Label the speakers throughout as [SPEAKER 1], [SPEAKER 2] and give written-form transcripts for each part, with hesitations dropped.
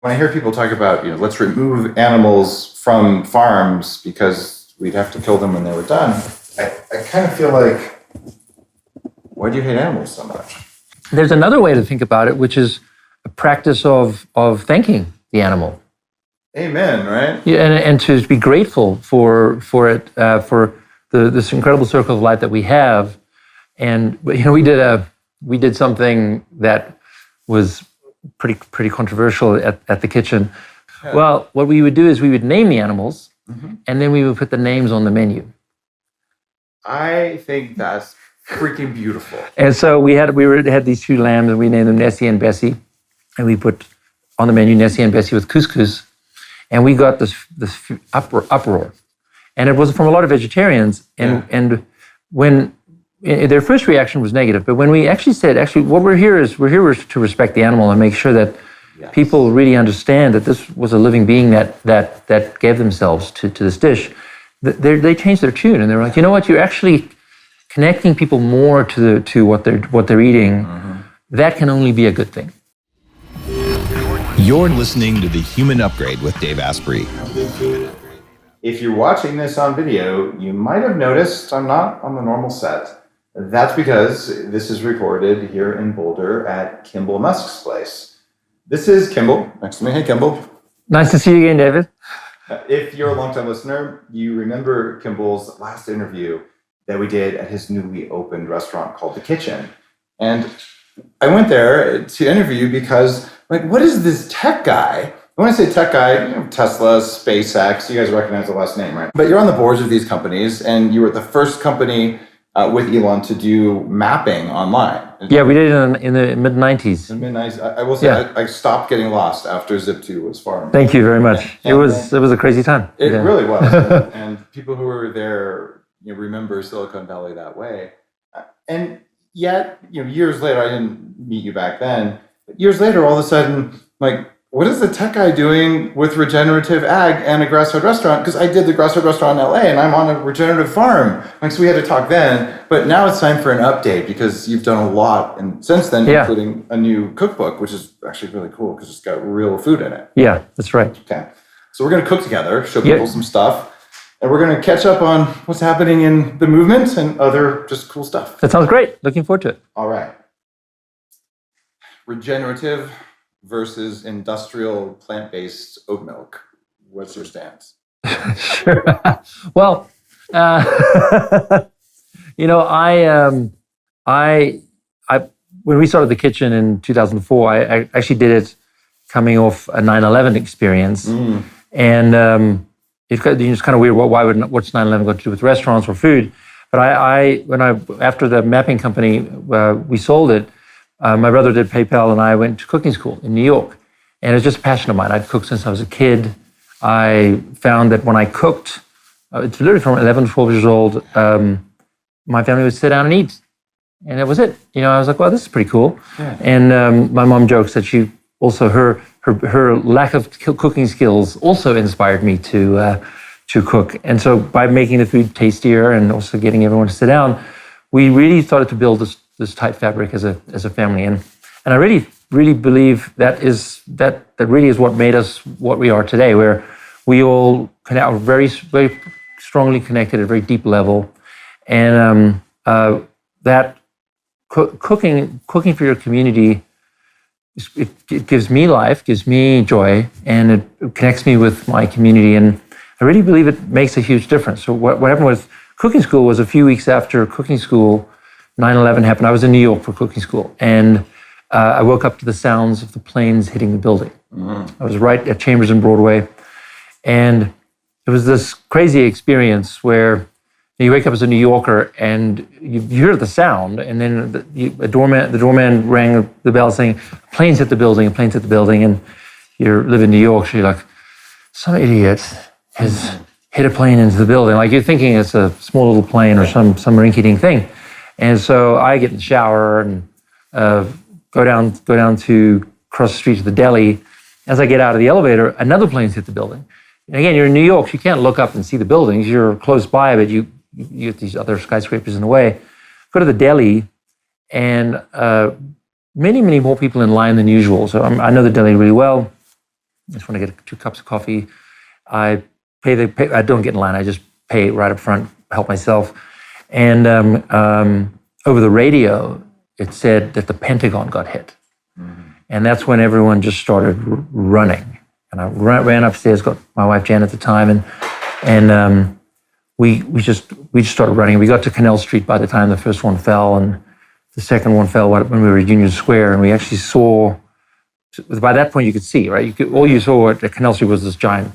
[SPEAKER 1] When I hear people talk about, let's remove animals from farms because we'd have to kill them when they were done, I kind of feel like, why do you hate animals so much?
[SPEAKER 2] There's another way to think about it, which is a practice of thanking the animal.
[SPEAKER 1] Amen, right?
[SPEAKER 2] Yeah, and to be grateful for it, for this incredible circle of life that we have. And we did something that was pretty controversial at the kitchen. Yeah. Well, what we would do is we would name the animals, and then we would put the names on the menu.
[SPEAKER 1] I think that's freaking beautiful.
[SPEAKER 2] And so we had these two lambs, and we named them Nessie and Bessie, and we put on the menu Nessie and Bessie with couscous, and we got this uproar, and it was from a lot of vegetarians, and when their first reaction was negative, but when we actually said, what we're here to respect the animal and make sure that people really understand that this was a living being that gave themselves to this dish, they changed their tune, and they were like, you know what, you're actually connecting people more to what they're eating. That can only be a good thing.
[SPEAKER 3] You're listening to The Human Upgrade with Dave Asprey.
[SPEAKER 1] If you're watching this on video, you might have noticed I'm not on the normal set. That's because this is recorded here in Boulder at Kimbal Musk's place. This is Kimbal, next to me. Hey, Kimbal.
[SPEAKER 2] Nice to see you again, David.
[SPEAKER 1] If you're a longtime listener, you remember Kimbal's last interview that we did at his newly opened restaurant called The Kitchen. And I went there to interview because, what is this tech guy? When I say tech guy, Tesla, SpaceX, you guys recognize the last name, right? But you're on the boards of these companies, and you were the first company with Elon to do mapping online.
[SPEAKER 2] Yeah, we did it in the mid-90s.
[SPEAKER 1] In the mid-90s. I will say, I stopped getting lost after Zip2 was formed.
[SPEAKER 2] Thank you very much. It was a crazy time.
[SPEAKER 1] It really was. And people who were there remember Silicon Valley that way. And yet, years later, I didn't meet you back then, but years later, all of a sudden, what is the tech guy doing with regenerative ag and a grass-fed restaurant? Because I did the grass-fed restaurant in LA, and I'm on a regenerative farm. So we had to talk then, but now it's time for an update because you've done a lot, and since then, including a new cookbook, which is actually really cool because it's got real food in it.
[SPEAKER 2] Yeah, that's right.
[SPEAKER 1] Okay, so we're going to cook together, show people some stuff, and we're going to catch up on what's happening in the movement and other just cool stuff.
[SPEAKER 2] That sounds great. Looking forward to it.
[SPEAKER 1] All right. Regenerative versus industrial plant-based oat milk. What's your stance?
[SPEAKER 2] Sure. Well, when we started The Kitchen in 2004, I actually did it coming off a 9/11 experience, and it's kind of weird. What's 9/11 got to do with restaurants or food? But after the mapping company, we sold it. My brother did PayPal, and I went to cooking school in New York. And it was just a passion of mine. I'd cooked since I was a kid. I found that when I cooked, it's literally from 11, 12 years old, my family would sit down and eat. And that was it. I was like, well, this is pretty cool. Yeah. And my mom jokes that she also, her lack of cooking skills also inspired me to cook. And so by making the food tastier and also getting everyone to sit down, we really started to build this tight fabric as a family, and I really believe that really is what made us what we are today, where we all are very very strongly connected at a very deep level, and that cooking for your community, it gives me life, gives me joy, and it connects me with my community, and I really believe it makes a huge difference. So what happened with cooking school was a few weeks after cooking school, 9/11 happened. I was in New York for cooking school, and I woke up to the sounds of the planes hitting the building. I was right at Chambers and Broadway, and it was this crazy experience where you wake up as a New Yorker and you hear the sound, and then the doorman rang the bell saying, "Planes hit the building, planes hit the building," and you live in New York, so you're like, some idiot has hit a plane into the building. Like you're thinking it's a small little plane or some rinky-dink thing. And so I get in the shower and go down to cross the street to the deli. As I get out of the elevator, another plane's hit the building. And again, you're in New York, so you can't look up and see the buildings. You're close by, but you get these other skyscrapers in the way. Go to the deli, and many more people in line than usual. So I know the deli really well. I just want to get 2 cups of coffee. I don't get in line. I just pay right up front, help myself. And over the radio, it said that the Pentagon got hit. And that's when everyone just started running. And I ran upstairs, got my wife Jan at the time, and we just started running. We got to Canal Street by the time the first one fell, and the second one fell when we were at Union Square, and we actually saw. By that point, you could see, right? All you saw at Canal Street was this giant,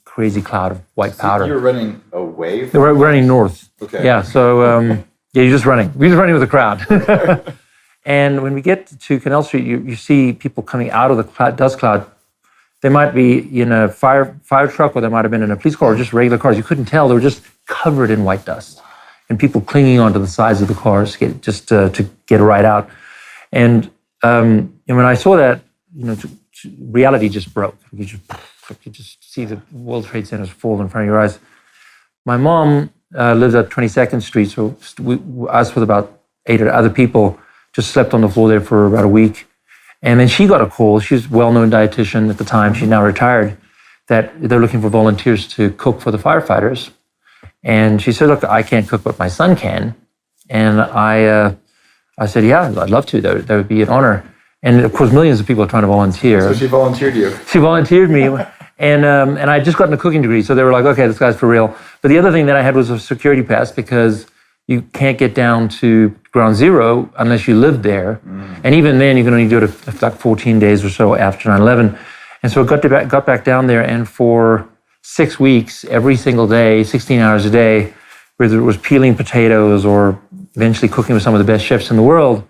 [SPEAKER 2] crazy cloud of white powder.
[SPEAKER 1] So you were running away?
[SPEAKER 2] We're running north.
[SPEAKER 1] Okay.
[SPEAKER 2] Yeah, so you're just running. We're just running with the crowd. And when we get to Canal Street, you see people coming out of the dust cloud. They might be in a fire truck, or they might have been in a police car, or just regular cars. You couldn't tell. They were just covered in white dust. And people clinging onto the sides of the cars to get right out. And when I saw that, reality just broke. You just see the World Trade Centers fall in front of your eyes. My mom lives at 22nd Street, so us with about 8 other people just slept on the floor there for about a week. And then she got a call. She's a well-known dietitian at the time. She's now retired. That they're looking for volunteers to cook for the firefighters. And she said, "Look, I can't cook, but my son can." And I said, "Yeah, I'd love to. That would be an honor." And of course, millions of people are trying to volunteer.
[SPEAKER 1] So she volunteered you.
[SPEAKER 2] She volunteered me, and I had just gotten a cooking degree, so they were like, "Okay, this guy's for real." But the other thing that I had was a security pass, because you can't get down to ground zero unless you lived there, and even then, you can only do it like 14 days or so after 9/11. And so I got back down there, and for 6 weeks, every single day, 16 hours a day, whether it was peeling potatoes or eventually cooking with some of the best chefs in the world,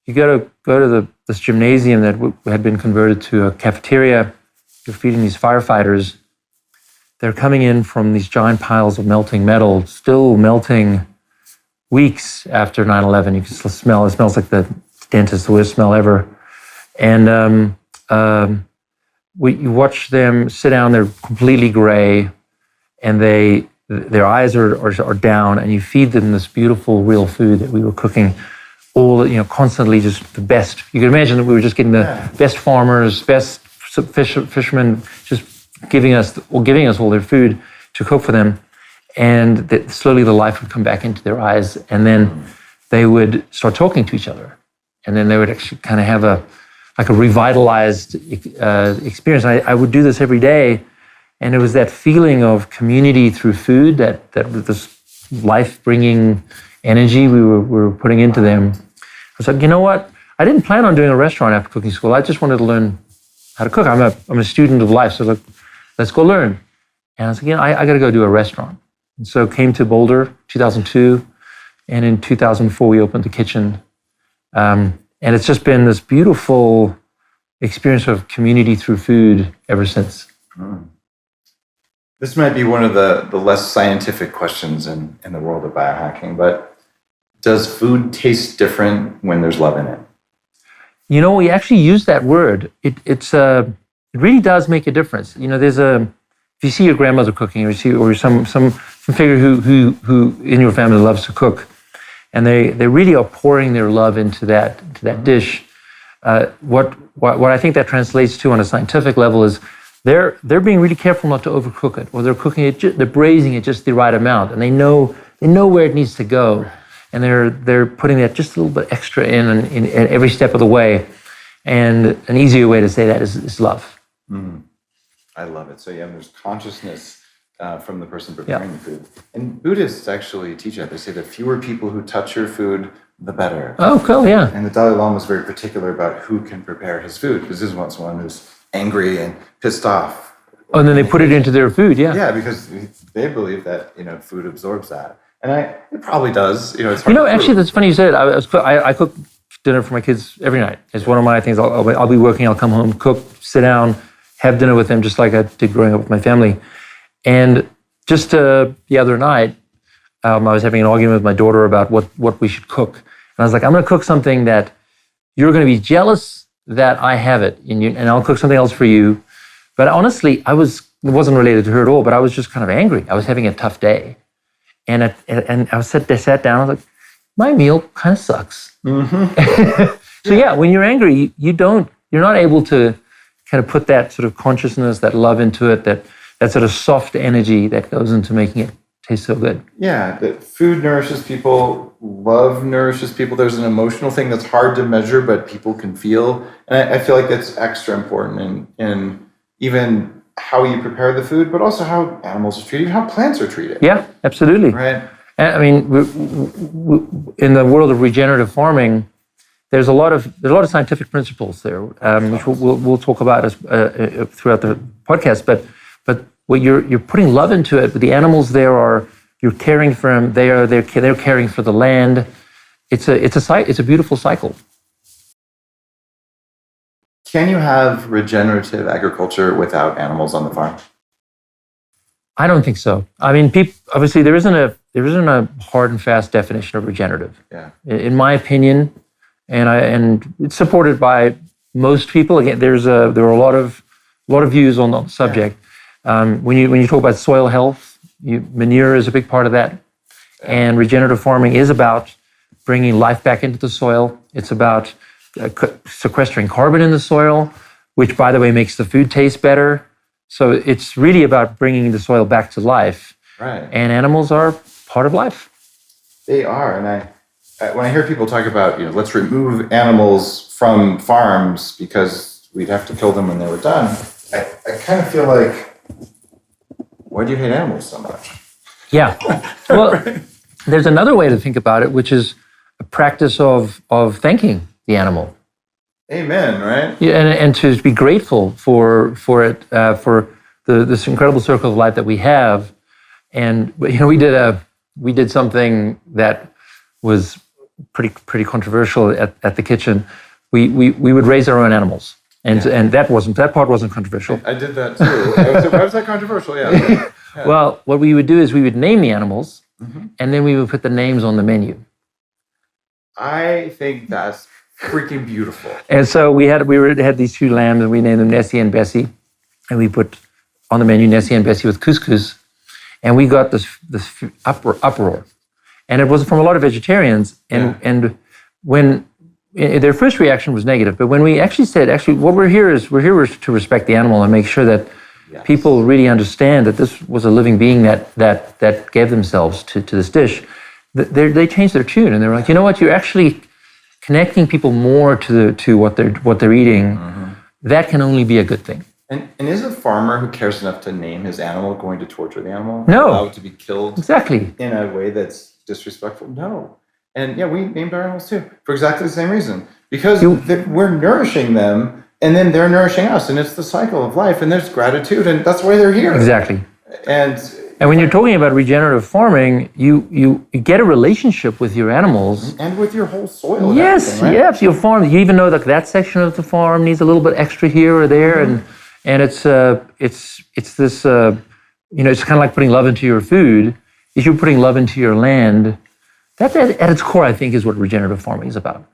[SPEAKER 2] you go to this gymnasium that had been converted to a cafeteria. You're feeding these firefighters. They're coming in from these giant piles of melting metal, still melting weeks after 9/11. You can still smell. It smells like the dentist, the worst smell ever. And you watch them sit down. They're completely gray, and their eyes are down. And you feed them this beautiful, real food that we were cooking. All, constantly just the best. You can imagine that we were just getting the best farmers, best fishermen, just giving us all their food to cook for them. And that slowly the life would come back into their eyes, and then they would start talking to each other. And then they would actually kind of have a revitalized experience. And I would do this every day, and it was that feeling of community through food, that this life-bringing energy we were putting into them. I was like, you know what? I didn't plan on doing a restaurant after cooking school. I just wanted to learn how to cook. I'm a student of life, so let's go learn. And I was like, I got to go do a restaurant. And so came to Boulder, 2002, and in 2004 we opened the kitchen. And it's just been this beautiful experience of community through food ever since.
[SPEAKER 1] This might be one of the less scientific questions in the world of biohacking, but does food taste different when there's love in it?
[SPEAKER 2] We actually use that word. It really does make a difference. If you see your grandmother cooking, or some figure who in your family loves to cook, and they really are pouring their love into that dish. What I think that translates to on a scientific level is they're being really careful not to overcook it, or they're cooking it, they're braising it just the right amount, and they know where it needs to go, and they're putting that just a little bit extra in every step of the way. And an easier way to say that is love.
[SPEAKER 1] I love it. So there's consciousness from the person preparing the food. And Buddhists actually teach that. They say the fewer people who touch your food, the better.
[SPEAKER 2] Oh, cool, yeah.
[SPEAKER 1] And the Dalai Lama was very particular about who can prepare his food, because this is someone who's angry and pissed off.
[SPEAKER 2] Oh, and then they put it into their food, yeah.
[SPEAKER 1] Yeah, because they believe that food absorbs that, and it probably does. It's hard
[SPEAKER 2] actually, that's funny you said it. I cook dinner for my kids every night. It's one of my things. I'll be working. I'll come home, cook, sit down, have dinner with them, just like I did growing up with my family. And just the other night, I was having an argument with my daughter about what we should cook. And I was like, I'm going to cook something that you're going to be jealous that I have it, and I'll cook something else for you. But honestly, it wasn't related to her at all, but I was just kind of angry. I was having a tough day. And I sat down, I was like, my meal kind of sucks. So when you're angry, you're not able to kind of put that sort of consciousness, that love into it, that sort of soft energy that goes into making it taste so good.
[SPEAKER 1] Yeah, that food nourishes people, love nourishes people. There's an emotional thing that's hard to measure, but people can feel. And I feel like that's extra important in even how you prepare the food, but also how animals are treated, how plants are treated.
[SPEAKER 2] Yeah, absolutely.
[SPEAKER 1] Right.
[SPEAKER 2] And I mean, in the world of regenerative farming, there's a lot of scientific principles there, which we'll talk about throughout the podcast. But what you're putting love into it. But the animals there you're caring for them. They're caring for the land. It's a beautiful cycle.
[SPEAKER 1] Can you have regenerative agriculture without animals on the farm?
[SPEAKER 2] I don't think so. I mean, obviously there isn't a hard and fast definition of regenerative.
[SPEAKER 1] Yeah.
[SPEAKER 2] In my opinion, and it's supported by most people. Again, there are a lot of views on the subject. When you talk about soil health, manure is a big part of that, and regenerative farming is about bringing life back into the soil. It's about sequestering carbon in the soil, which, by the way, makes the food taste better. So it's really about bringing the soil back to life.
[SPEAKER 1] Right.
[SPEAKER 2] And animals are part of life.
[SPEAKER 1] They are, and when I hear people talk about, let's remove animals from farms because we'd have to kill them when they were done, I kind of feel like, why do you hate animals so much?
[SPEAKER 2] Yeah. Well, there's another way to think about it, which is a practice of thanking the animal.
[SPEAKER 1] Amen, right?
[SPEAKER 2] Yeah, and to be grateful for it, for this incredible circle of life that we have. And we did something that was pretty controversial at the kitchen. We would raise our own animals, and that part wasn't controversial.
[SPEAKER 1] I did that too. Why was that controversial? Yeah.
[SPEAKER 2] Well, what we would do is we would name the animals, and then we would put the names on the menu.
[SPEAKER 1] I think that's freaking beautiful.
[SPEAKER 2] And so we had these two lambs, and we named them Nessie and Bessie, and we put on the menu Nessie and Bessie with couscous, and we got this uproar, and it was from a lot of vegetarians, and when their first reaction was negative, but when we actually said, what we're here to respect the animal and make sure that people really understand that this was a living being that gave themselves to this dish, they changed their tune, and they were like, you know what, you're actually connecting people more to what they're eating. That can only be a good thing.
[SPEAKER 1] And is a farmer who cares enough to name his animal going to torture the animal?
[SPEAKER 2] No.
[SPEAKER 1] Allow it to be killed?
[SPEAKER 2] Exactly.
[SPEAKER 1] In a way that's disrespectful? No. And we named our animals too, for exactly the same reason. Because we're nourishing them, and then they're nourishing us, and it's the cycle of life, and there's gratitude, and that's why they're here.
[SPEAKER 2] Exactly. And when you're talking about regenerative farming, you get a relationship with your animals.
[SPEAKER 1] And with your whole soil.
[SPEAKER 2] Yes,
[SPEAKER 1] right?
[SPEAKER 2] yes. Your farm, you even know that section of the farm needs a little bit extra here or there, and it's this, it's kind of like putting love into your food. If you're putting love into your land, that at its core, I think, is what regenerative farming is about.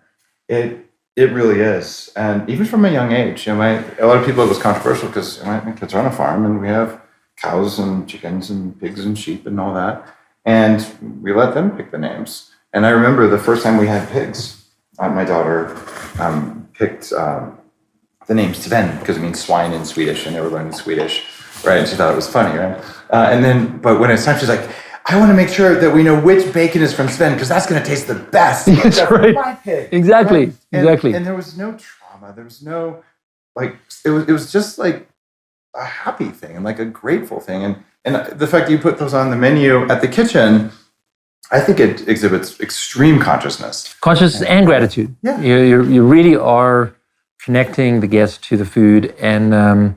[SPEAKER 1] It really is. And even from a young age, a lot of people, it was controversial because my kids are on a farm and we have cows and chickens and pigs and sheep and all that. And we let them pick the names. And I remember the first time we had pigs, my daughter picked the name Sven because it means swine in Swedish, and they were learning Swedish, right? And she thought it was funny, right? But when it's time, she's like, I want to make sure that we know which bacon is from Sven because that's going to taste the best.
[SPEAKER 2] That's right.
[SPEAKER 1] My pig.
[SPEAKER 2] Exactly.
[SPEAKER 1] Right?
[SPEAKER 2] Exactly.
[SPEAKER 1] And there was no trauma. There was no it was just like a happy thing and like a grateful thing. And the fact that you put those on the menu at the kitchen, I think it exhibits extreme consciousness.
[SPEAKER 2] Consciousness and gratitude.
[SPEAKER 1] Yeah.
[SPEAKER 2] You really are connecting the guest to the food. And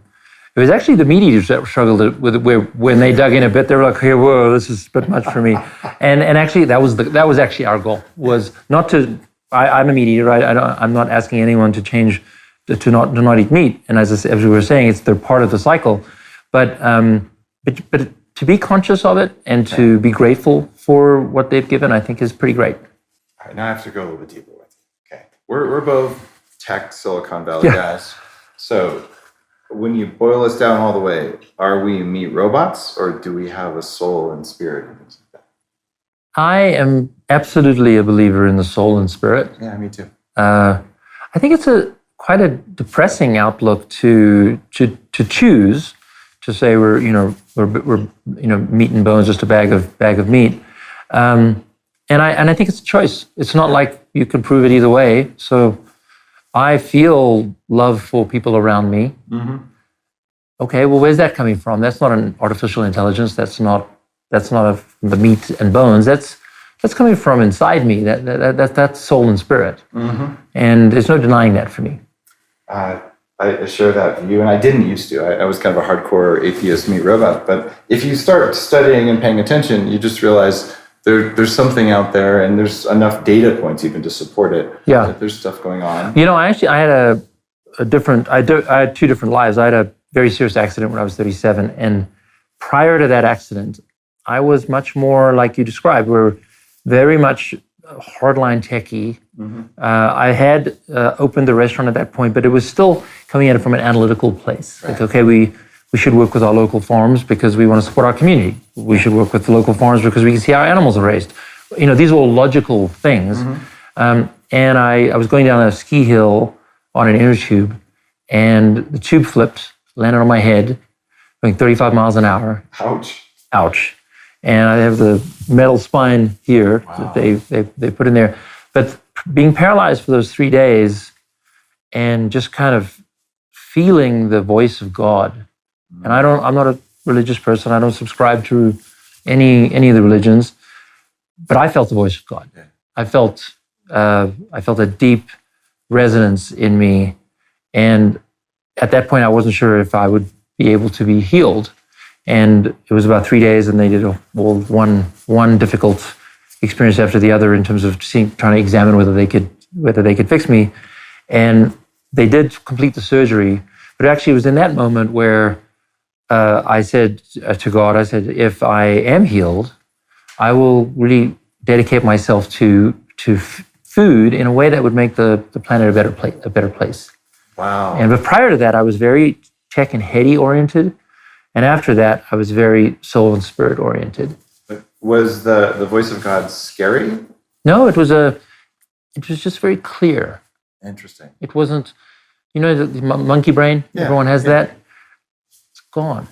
[SPEAKER 2] it was actually the meat eaters that struggled with it, where when they dug in a bit, they were like, "Hey, whoa, this is a bit much for me." And actually, that was actually our goal, was not to. I'm a meat eater. I'm not asking anyone to change to not eat meat. And as we were saying, they're part of the cycle. But to be conscious of it and to be grateful for what they've given, I think is pretty great.
[SPEAKER 1] All right, now I have to go a little bit deeper with you. Okay, we're both tech Silicon Valley guys, so. When you boil us down all the way, are we meat robots or do we have a soul and spirit and things like that?
[SPEAKER 2] I am absolutely a believer in the soul and spirit.
[SPEAKER 1] Yeah, me too.
[SPEAKER 2] I think it's quite a depressing outlook to choose to say we're meat and bones, just a bag of meat. And I think it's a choice. It's not like you can prove it either way. So I feel love for people around me.
[SPEAKER 1] Mm-hmm.
[SPEAKER 2] Okay, well, where's that coming from? That's not an artificial intelligence. That's not the meat and bones. That's coming from inside me. That's soul and spirit.
[SPEAKER 1] Mm-hmm.
[SPEAKER 2] And there's no denying that for me.
[SPEAKER 1] I share that view, and I didn't used to. I was kind of a hardcore atheist meat robot. But if you start studying and paying attention, you just realize there's something out there, and there's enough data points even to support it.
[SPEAKER 2] Yeah,
[SPEAKER 1] that there's stuff going on.
[SPEAKER 2] I had I had two different lives. I had a very serious accident when I was 37, and prior to that accident, I was much more like you described. We're very much hardline techie. Mm-hmm. I had opened the restaurant at that point, but it was still coming at it from an analytical place. Right. Like, okay, we should work with our local farms because we want to support our community. We should work with the local farms because we can see how animals are raised. These are all logical things. Mm-hmm. And I was going down a ski hill on an inner tube, and the tube flipped, landed on my head, going 35 miles an hour. Ouch. And I have the metal spine here that they put in there. But being paralyzed for those 3 days and just kind of feeling the voice of God. And I'm not a religious person. I don't subscribe to any of the religions, but I felt the voice of God. Yeah. I felt a deep resonance in me. And at that point, I wasn't sure if I would be able to be healed. And it was about 3 days, and they did one difficult experience after the other in terms of trying to examine whether they could fix me. And they did complete the surgery. But actually, it was in that moment where I said to God, if I am healed, I will really dedicate myself to food in a way that would make the planet a better place.
[SPEAKER 1] Wow.
[SPEAKER 2] But prior to that, I was very tech and heady oriented. And after that, I was very soul and spirit oriented.
[SPEAKER 1] But was the voice of God scary?
[SPEAKER 2] No, it was just very clear.
[SPEAKER 1] Interesting.
[SPEAKER 2] It wasn't, the monkey brain, everyone has that. It's gone.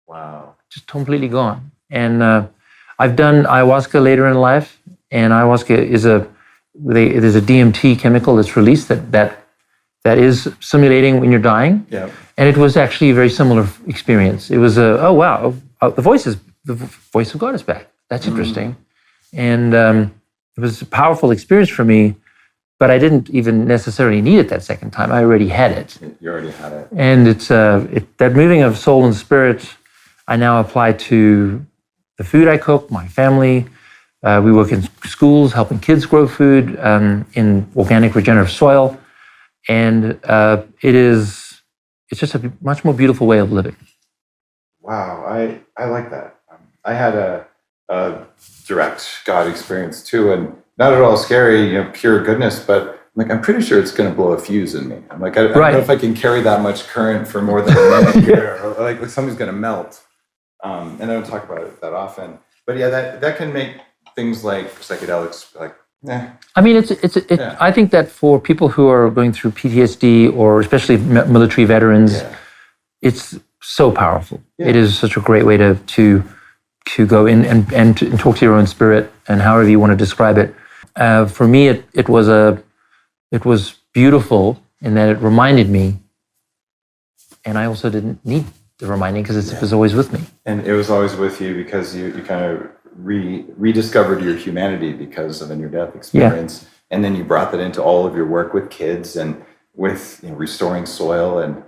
[SPEAKER 1] Wow.
[SPEAKER 2] Just completely gone. And I've done ayahuasca later in life, and ayahuasca is there's a DMT chemical that's released that is simulating when you're dying. Yeah. And it was actually a very similar experience. It was oh wow, the voice of God is back. That's interesting. And it was a powerful experience for me, but I didn't even necessarily need it that second time. I already had it.
[SPEAKER 1] You already had it.
[SPEAKER 2] And it's that moving of soul and spirit, I now apply to the food I cook, my family. We work in schools, helping kids grow food in organic regenerative soil. And it's just a much more beautiful way of living.
[SPEAKER 1] Wow, I like that. I had a direct God experience too, and not at all scary, pure goodness, but I'm pretty sure it's going to blow a fuse in me. I'm like, I don't know if I can carry that much current for more than a minute here, or like something's going to melt. And I don't talk about it that often, but yeah, that can make things like psychedelics like.
[SPEAKER 2] I mean, I think that for people who are going through PTSD or especially military veterans, it's so powerful. Yeah. It is such a great way to go in and talk to your own spirit and however you want to describe it. For me, it was beautiful in that it reminded me, and I also didn't need the reminding because it was always with me.
[SPEAKER 1] And it was always with you because you kind of rediscovered your humanity because of a near-death experience, and then you brought that into all of your work with kids and with restoring soil, and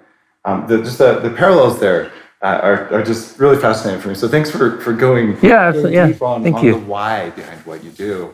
[SPEAKER 1] the parallels there are just really fascinating for me. So thanks for going deep on the why behind what you do.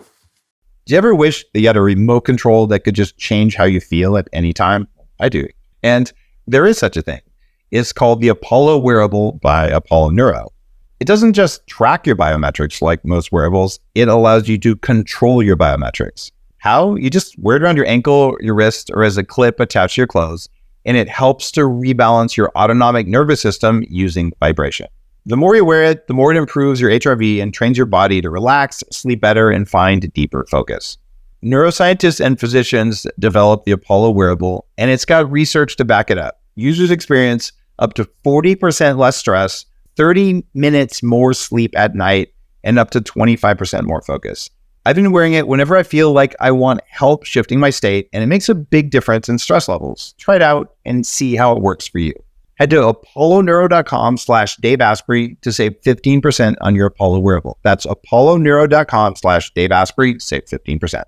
[SPEAKER 3] Do you ever wish that you had a remote control that could just change how you feel at any time? I do, and there is such a thing. It's called the Apollo Wearable by Apollo Neuro. It doesn't just track your biometrics like most wearables, it allows you to control your biometrics. How? You just wear it around your ankle, your wrist, or as a clip attached to your clothes, and it helps to rebalance your autonomic nervous system using vibration. The more you wear it, the more it improves your HRV and trains your body to relax, sleep better, and find deeper focus. Neuroscientists and physicians developed the Apollo wearable, and it's got research to back it up. Users experience up to 40% less stress, 30 minutes more sleep at night, and up to 25% more focus. I've been wearing it whenever I feel like I want help shifting my state, and it makes a big difference in stress levels. Try it out and see how it works for you. Head to apolloneuro.com/Dave Asprey to save 15% on your Apollo wearable. That's apolloneuro.com/Dave Asprey, save 15%.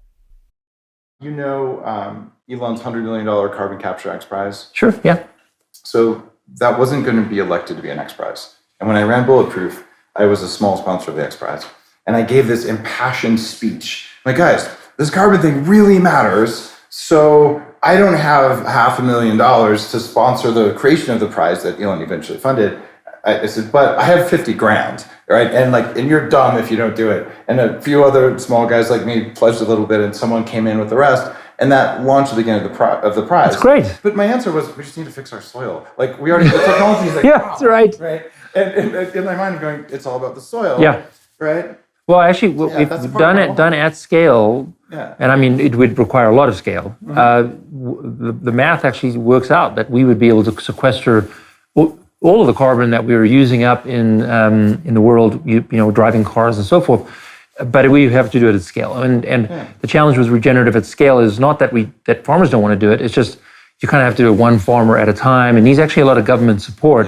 [SPEAKER 1] You know Elon's $100 million carbon capture X Prize?
[SPEAKER 2] Sure, yeah.
[SPEAKER 1] So that wasn't going to be elected to be an X Prize. And when I ran Bulletproof, I was a small sponsor of the X Prize. And I gave this impassioned speech. Like, guys, this carbon thing really matters. So I don't have $500,000 to sponsor the creation of the prize that Elon eventually funded. I said, but I have 50 grand, right? And you're dumb if you don't do it. And a few other small guys like me pledged a little bit, and someone came in with the rest. And that launched the beginning of the prize.
[SPEAKER 2] That's great.
[SPEAKER 1] But my answer was, we just need to fix our soil. Like, we already, the technology is like,
[SPEAKER 2] Yeah,
[SPEAKER 1] wow,
[SPEAKER 2] that's right.
[SPEAKER 1] Right? And in my mind, I'm going, it's all about the soil.
[SPEAKER 2] Yeah.
[SPEAKER 1] Right?
[SPEAKER 2] Well, actually, if
[SPEAKER 1] that's the part
[SPEAKER 2] done
[SPEAKER 1] I want.
[SPEAKER 2] done at scale,
[SPEAKER 1] Yeah.
[SPEAKER 2] and I mean, it would require a lot of scale. The math actually works out that we would be able to sequester all of the carbon that we were using up in the world, driving cars and so forth. But we have to do it at scale. And the challenge with regenerative at scale is not that farmers don't want to do it. It's just you kind of have to do it one farmer at a time. And needs actually a lot of government support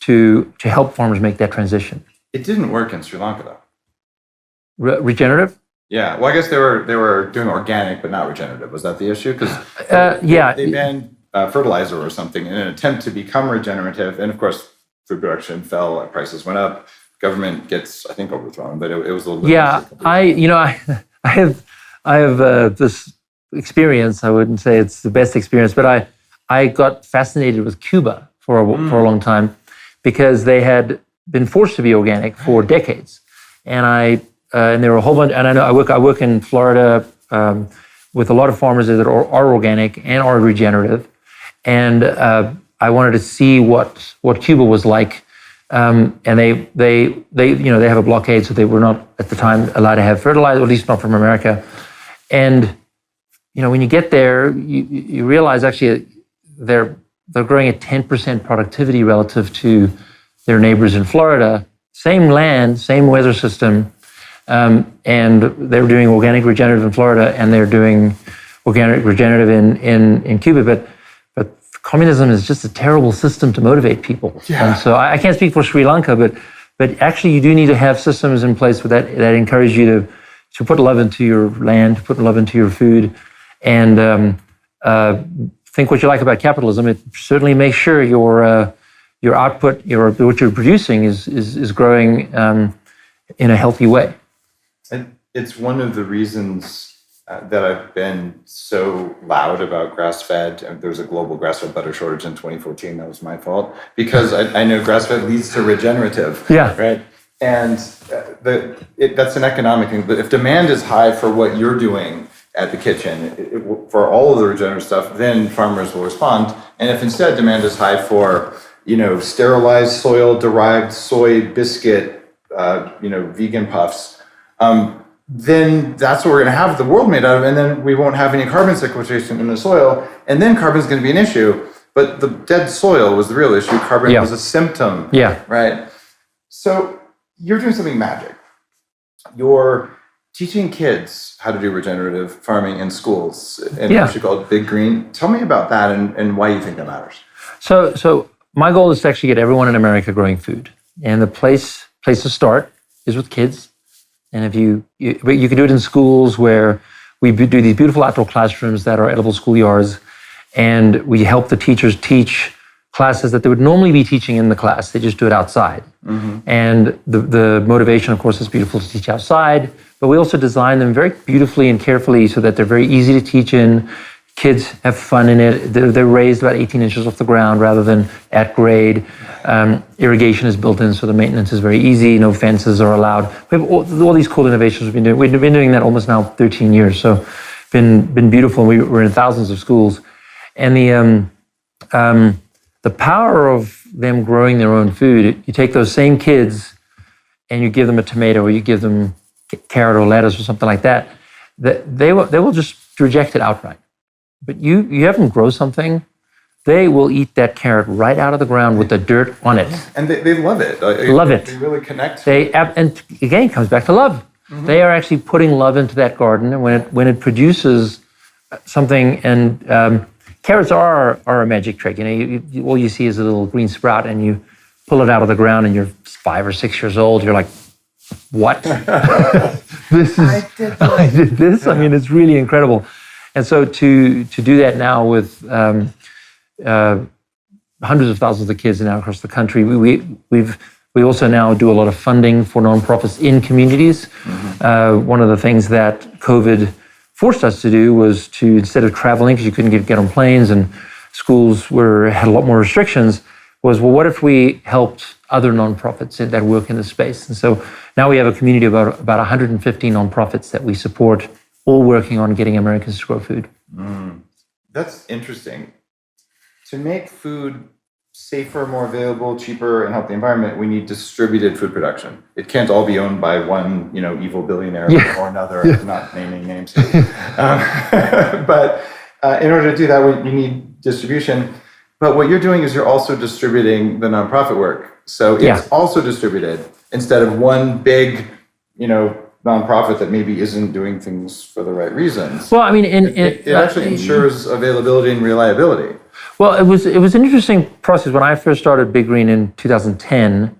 [SPEAKER 2] to help farmers make that transition.
[SPEAKER 1] It didn't work in Sri Lanka, though.
[SPEAKER 2] Regenerative?
[SPEAKER 1] Yeah. Well, I guess they were doing organic, but not regenerative. Was that the issue? Because they banned fertilizer or something in an attempt to become regenerative. And of course, food production fell, prices went up. Government gets, I think, overthrown, but it was a little bit.
[SPEAKER 2] Yeah, I have this experience. I wouldn't say it's the best experience, but I got fascinated with Cuba for a long time because they had been forced to be organic for decades, and there were a whole bunch. And I know I work in Florida with a lot of farmers that are organic and are regenerative, and I wanted to see what Cuba was like. And they have a blockade, so they were not at the time allowed to have fertilizer, or at least not from America. And when you get there, you realize actually they're growing at 10% productivity relative to their neighbors in Florida. Same land, same weather system, and they're doing organic regenerative in Florida, and they're doing organic regenerative in Cuba, but communism is just a terrible system to motivate people. Yeah. And so I can't speak for Sri Lanka, but actually you do need to have systems in place that encourage you to put love into your land, put love into your food, and think what you like about capitalism. It certainly makes sure your output, what you're producing is growing in a healthy way.
[SPEAKER 1] And it's one of the reasons that I've been so loud about grass-fed. There was a global grass-fed butter shortage in 2014. That was my fault, because I know grass-fed leads to regenerative.
[SPEAKER 2] Yeah.
[SPEAKER 1] Right. And that's an economic thing. But if demand is high for what you're doing at the kitchen, for all of the regenerative stuff, then farmers will respond. And if instead demand is high for sterilized soil-derived soy biscuit, vegan puffs, then that's what we're going to have the world made out of, and then we won't have any carbon sequestration in the soil, and then carbon is going to be an issue. But the dead soil was the real issue. Carbon was a symptom. Yeah. Right? So you're doing something magic. You're teaching kids how to do regenerative farming in schools, and actually called Big Green. Tell me about that and why you think that matters.
[SPEAKER 2] So my goal is to actually get everyone in America growing food. And the place to start is with kids. And if you can do it in schools where we do these beautiful outdoor classrooms that are edible schoolyards, and we help the teachers teach classes that they would normally be teaching in the class. They just do it outside. Mm-hmm. And the motivation, of course, is beautiful to teach outside, but we also design them very beautifully and carefully so that they're very easy to teach in. Kids have fun in it. They're raised about 18 inches off the ground rather than at grade. Irrigation is built in, so the maintenance is very easy. No fences are allowed. We have all these cool innovations we've been doing. We've been doing that almost now 13 years, so been beautiful. We're in thousands of schools, and the power of them growing their own food. You take those same kids, and you give them a tomato, or you give them carrot or lettuce or something like that. they will just reject it outright. But you have them grow something, they will eat that carrot right out of the ground with the dirt on it.
[SPEAKER 1] And they love it.
[SPEAKER 2] Love it.
[SPEAKER 1] They really connect.
[SPEAKER 2] And again, it comes back to love. Mm-hmm. They are actually putting love into that garden, and when it produces something, and carrots are a magic trick. All you see is a little green sprout, and you pull it out of the ground, and you're 5 or 6 years old. You're like, what? I did this. I mean, it's really incredible. And so to do that now with hundreds of thousands of kids now across the country, we also now do a lot of funding for nonprofits in communities. Mm-hmm. One of the things that COVID forced us to do was to, instead of traveling, because you couldn't get on planes and schools had a lot more restrictions, was, well, what if we helped other nonprofits that work in the space? And so now we have a community of about 150 nonprofits that we support, all working on getting Americans to grow food.
[SPEAKER 1] That's interesting. To make food safer, more available, cheaper, and help the environment, we need distributed food production. It can't all be owned by one, evil billionaire or another. I'm not naming names. But in order to do that, we need distribution. But what you're doing is you're also distributing the nonprofit work. So it's also distributed instead of one big, nonprofit that maybe isn't doing things for the right reasons.
[SPEAKER 2] Well, I mean,
[SPEAKER 1] it actually ensures availability and reliability.
[SPEAKER 2] Well, it was an interesting process. When I first started Big Green in 2010,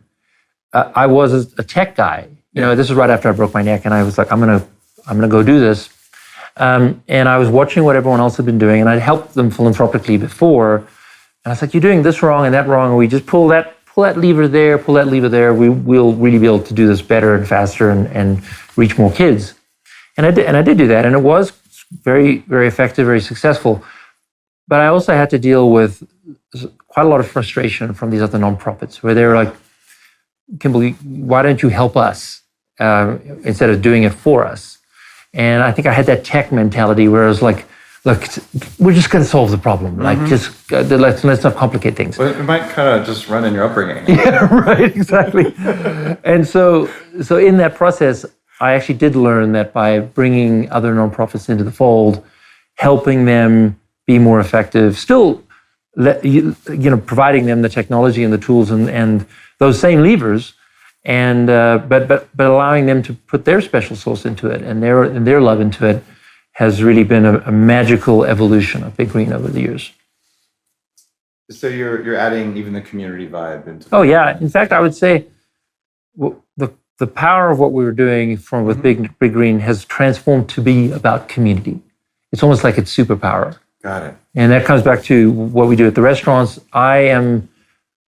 [SPEAKER 2] I was a tech guy. This was right after I broke my neck, and I was like, I'm gonna go do this. And I was watching what everyone else had been doing, and I'd helped them philanthropically before. And I was like, you're doing this wrong and that wrong, and we just pull that lever there, we'll really be able to do this better and faster and reach more kids. And I did do that, and it was very, very effective, very successful. But I also had to deal with quite a lot of frustration from these other nonprofits, where they were like, Kimbal, why don't you help us instead of doing it for us? And I think I had that tech mentality where I was like, look, we're just going to solve the problem. Like, let's not complicate things.
[SPEAKER 1] Well, it might kind of just run in your upbringing.
[SPEAKER 2] Yeah, right, exactly. And so in that process, I actually did learn that by bringing other nonprofits into the fold, helping them be more effective, still, providing them the technology and the tools and those same levers, and but allowing them to put their special sauce into it and their love into it, has really been a magical evolution of Big Green over the years.
[SPEAKER 1] So you're adding even the community vibe into.
[SPEAKER 2] Oh yeah, in fact, I would say the power of what we were doing with Big Green has transformed to be about community. It's almost like it's superpower.
[SPEAKER 1] Got it.
[SPEAKER 2] And that comes back to what we do at the restaurants. I am,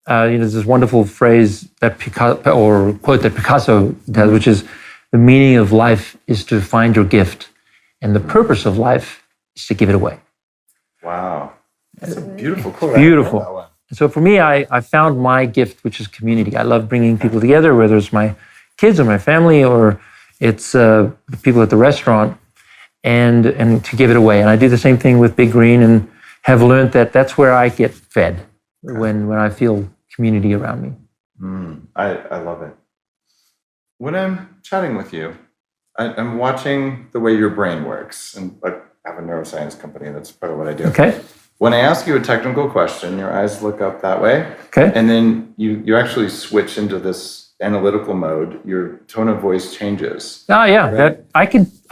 [SPEAKER 2] there's this wonderful phrase that quote that Picasso does, which is, the meaning of life is to find your gift, and the purpose of life is to give it away.
[SPEAKER 1] Wow. That's a beautiful quote.
[SPEAKER 2] Beautiful. So for me, I found my gift, which is community. I love bringing people together, whether it's my kids or my family, or it's people at the restaurant, and to give it away. And I do the same thing with Big Green, and have learned that that's where I get fed when I feel community around me.
[SPEAKER 1] I love it. When I'm chatting with you, I'm watching the way your brain works, and I have a neuroscience company. That's part of what I do.
[SPEAKER 2] Okay.
[SPEAKER 1] When I ask you a technical question, your eyes look up that way.
[SPEAKER 2] Okay.
[SPEAKER 1] And then you actually switch into this analytical mode. Your tone of voice changes.
[SPEAKER 2] Oh yeah, right? I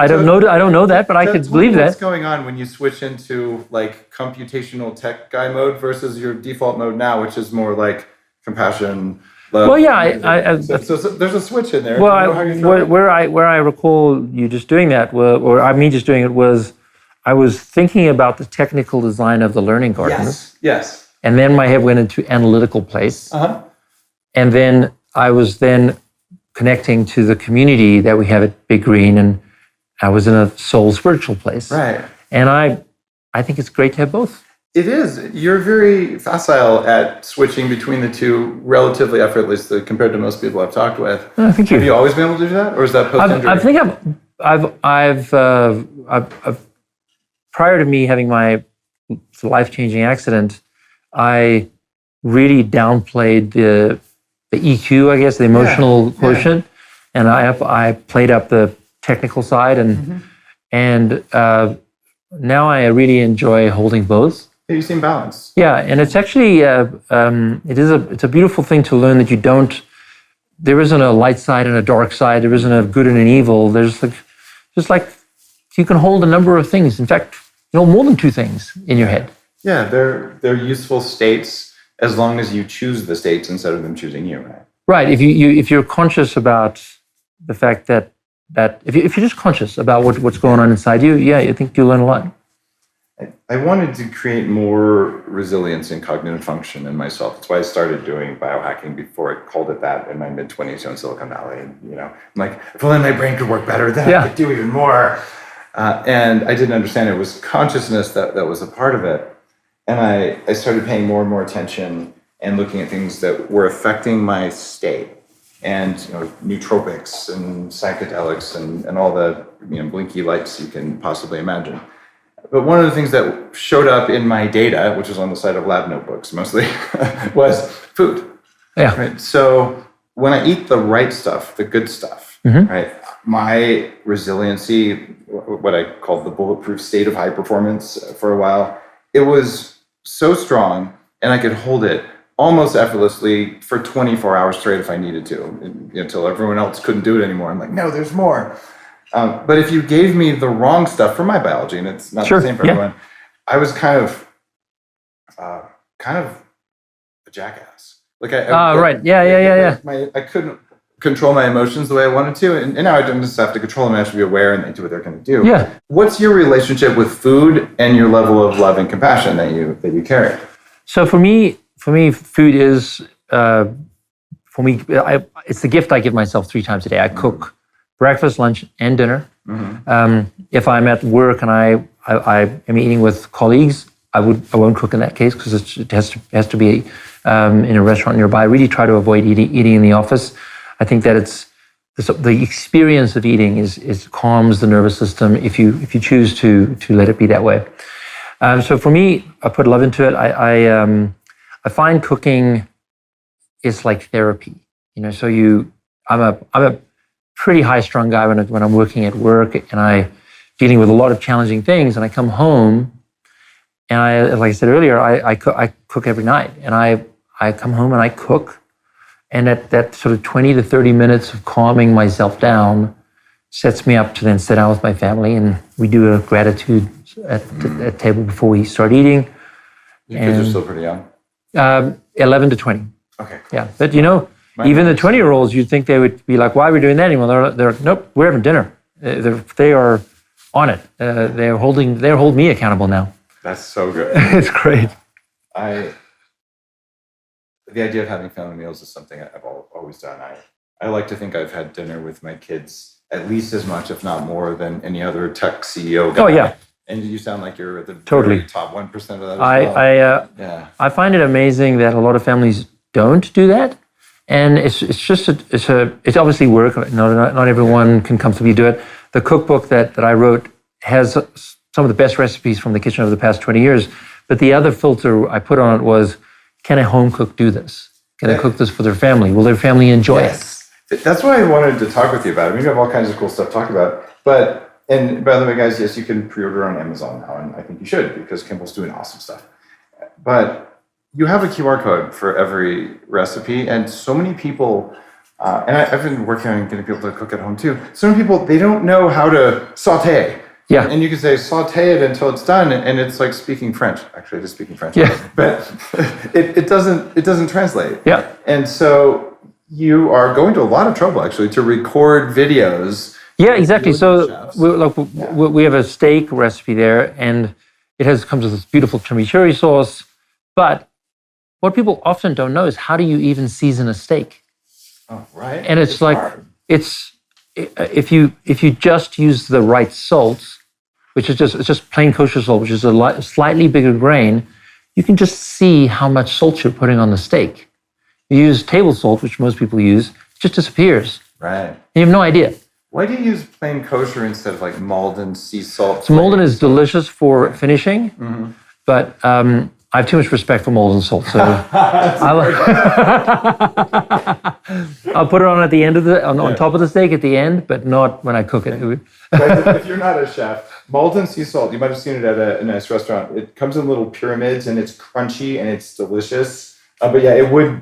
[SPEAKER 2] don't know that, but I could believe that.
[SPEAKER 1] What's going on when you switch into like computational tech guy mode versus your default mode now, which is more like compassion, love?
[SPEAKER 2] Well, yeah,
[SPEAKER 1] so there's a switch in there.
[SPEAKER 2] Well, where I recall you just doing that, was I was thinking about the technical design of the learning gardens.
[SPEAKER 1] Yes.
[SPEAKER 2] And then my head went into analytical place. And then I was connecting to the community that we have at Big Green, and I was in a soul spiritual place.
[SPEAKER 1] Right.
[SPEAKER 2] And I think it's great to have both.
[SPEAKER 1] It is. You're very facile at switching between the two relatively effortlessly compared to most people I've talked with.
[SPEAKER 2] Oh, thank you.
[SPEAKER 1] Have you always been able to do that, or is that post-injury?
[SPEAKER 2] I think I've prior to me having my life-changing accident, I really downplayed the EQ, I guess, the emotional quotient, and I played up the technical side, And now I really enjoy holding both.
[SPEAKER 1] You seem balanced.
[SPEAKER 2] Yeah, and it's actually it's a beautiful thing to learn that there isn't a light side and a dark side. There isn't a good and an evil. There's like you can hold a number of things. In fact, more than two things in your head.
[SPEAKER 1] Yeah, they're useful states as long as you choose the states instead of them choosing you, right?
[SPEAKER 2] Right. If you're conscious about the fact that if you're just conscious about what's going on inside you, yeah, I think you'll learn a lot.
[SPEAKER 1] I wanted to create more resilience and cognitive function in myself. That's why I started doing biohacking before I called it that in my mid-20s in Silicon Valley. And, I'm like, if only my brain could work better, then I could do even more. And I didn't understand it was consciousness that was a part of it. And I started paying more and more attention and looking at things that were affecting my state. And nootropics and psychedelics and all the blinky lights you can possibly imagine. But one of the things that showed up in my data, which was on the side of lab notebooks mostly, was food.
[SPEAKER 2] Yeah.
[SPEAKER 1] Right. So when I eat the right stuff, the good stuff, right, my resiliency, what I called the bulletproof state of high performance for a while, it was so strong, and I could hold it almost effortlessly for 24 hours straight if I needed to, until everyone else couldn't do it anymore. I'm like, no, there's more. But if you gave me the wrong stuff for my biology, and it's not the same for everyone, I was kind of a jackass. Like
[SPEAKER 2] right, yeah.
[SPEAKER 1] I couldn't control my emotions the way I wanted to, and now I don't just have to control them. I have to be aware and they do what they're going to do.
[SPEAKER 2] Yeah.
[SPEAKER 1] What's your relationship with food and your level of love and compassion that you carry?
[SPEAKER 2] So for me, food is it's the gift I give myself 3 times a day. I cook breakfast, lunch, and dinner. If I'm at work and I am eating with colleagues, I won't cook in that case because it has to be in a restaurant nearby. I really try to avoid eating in the office. I think that the experience of eating is calms the nervous system if you choose to let it be that way. So for me, I put love into it. I find cooking is like therapy. So I'm a pretty high-strung guy when I'm working at work and I'm dealing with a lot of challenging things, and I come home and like I said earlier, I cook every night, and I come home and I cook, and that sort of 20 to 30 minutes of calming myself down sets me up to then sit down with my family, and we do a gratitude at table before we start eating.
[SPEAKER 1] Your kids are still pretty young?
[SPEAKER 2] 11 to 20.
[SPEAKER 1] Okay.
[SPEAKER 2] Yeah, but even the 20-year-olds, you'd think they would be like, why are we doing that anymore? They're nope, we're having dinner. They are on it. They hold me accountable now.
[SPEAKER 1] That's so good.
[SPEAKER 2] It's great.
[SPEAKER 1] The idea of having family meals is something I've always done. I like to think I've had dinner with my kids at least as much, if not more, than any other tech CEO guy.
[SPEAKER 2] Oh, yeah.
[SPEAKER 1] And you sound like you're at the
[SPEAKER 2] Totally.
[SPEAKER 1] top 1% of that as well.
[SPEAKER 2] I find it amazing that a lot of families don't do that. And it's obviously work. Not everyone can comfortably do it. The cookbook that I wrote has some of the best recipes from the kitchen over the past 20 years. But the other filter I put on it was, can a home cook do this? Can they cook this for their family? Will their family enjoy it?
[SPEAKER 1] That's why I wanted to talk with you about it. We have all kinds of cool stuff to talk about. And by the way, guys, yes, you can pre-order on Amazon now, and I think you should because Kimbal's doing awesome stuff. But you have a QR code for every recipe, and so many people, and I've been working on getting people to cook at home too. So many people, they don't know how to saute.
[SPEAKER 2] Yeah.
[SPEAKER 1] And you can say saute it until it's done, and it's like speaking French. Actually, it is speaking French.
[SPEAKER 2] Yeah.
[SPEAKER 1] But it doesn't translate.
[SPEAKER 2] Yeah.
[SPEAKER 1] And so you are going to a lot of trouble actually to record videos.
[SPEAKER 2] Yeah, exactly. So we have a steak recipe there, and it comes with this beautiful chimichurri sauce. But what people often don't know is, how do you even season a steak?
[SPEAKER 1] Oh, right.
[SPEAKER 2] And it's like hard. If you just use the right salt, which is just plain kosher salt, which is a slightly bigger grain, you can just see how much salt you're putting on the steak. You use table salt, which most people use, it just disappears.
[SPEAKER 1] Right.
[SPEAKER 2] And you have no idea.
[SPEAKER 1] Why do you use plain kosher instead of like Malden sea salt?
[SPEAKER 2] So Malden is delicious for finishing, but I have too much respect for Malden salt, so I'll put it on at the end of on top of the steak at the end, but not when I cook it.
[SPEAKER 1] If you're not a chef, Malden sea salt. You might have seen it at a nice restaurant. It comes in little pyramids, and it's crunchy and it's delicious. But yeah, it would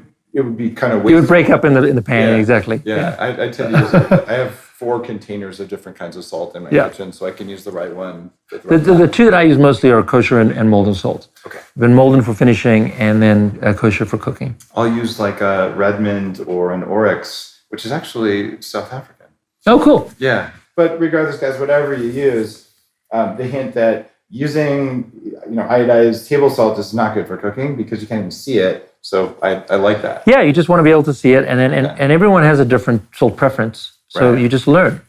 [SPEAKER 1] be kind of.
[SPEAKER 2] It would break up in the pan.
[SPEAKER 1] Yeah.
[SPEAKER 2] Exactly.
[SPEAKER 1] Yeah, I tend to use it. I have 4 containers of different kinds of salt in my kitchen, so I can use the right one.
[SPEAKER 2] The 2 that I use mostly are kosher and Malden salt.
[SPEAKER 1] Okay.
[SPEAKER 2] Been Malden for finishing, and then kosher for cooking.
[SPEAKER 1] I'll use like a Redmond or an Oryx, which is actually South African.
[SPEAKER 2] Oh, cool.
[SPEAKER 1] Yeah, but regardless, guys, whatever you use, they hint that using iodized table salt is not good for cooking because you can't even see it. So I like that.
[SPEAKER 2] Yeah, you just want to be able to see it, and then and everyone has a different salt preference. So you just learn.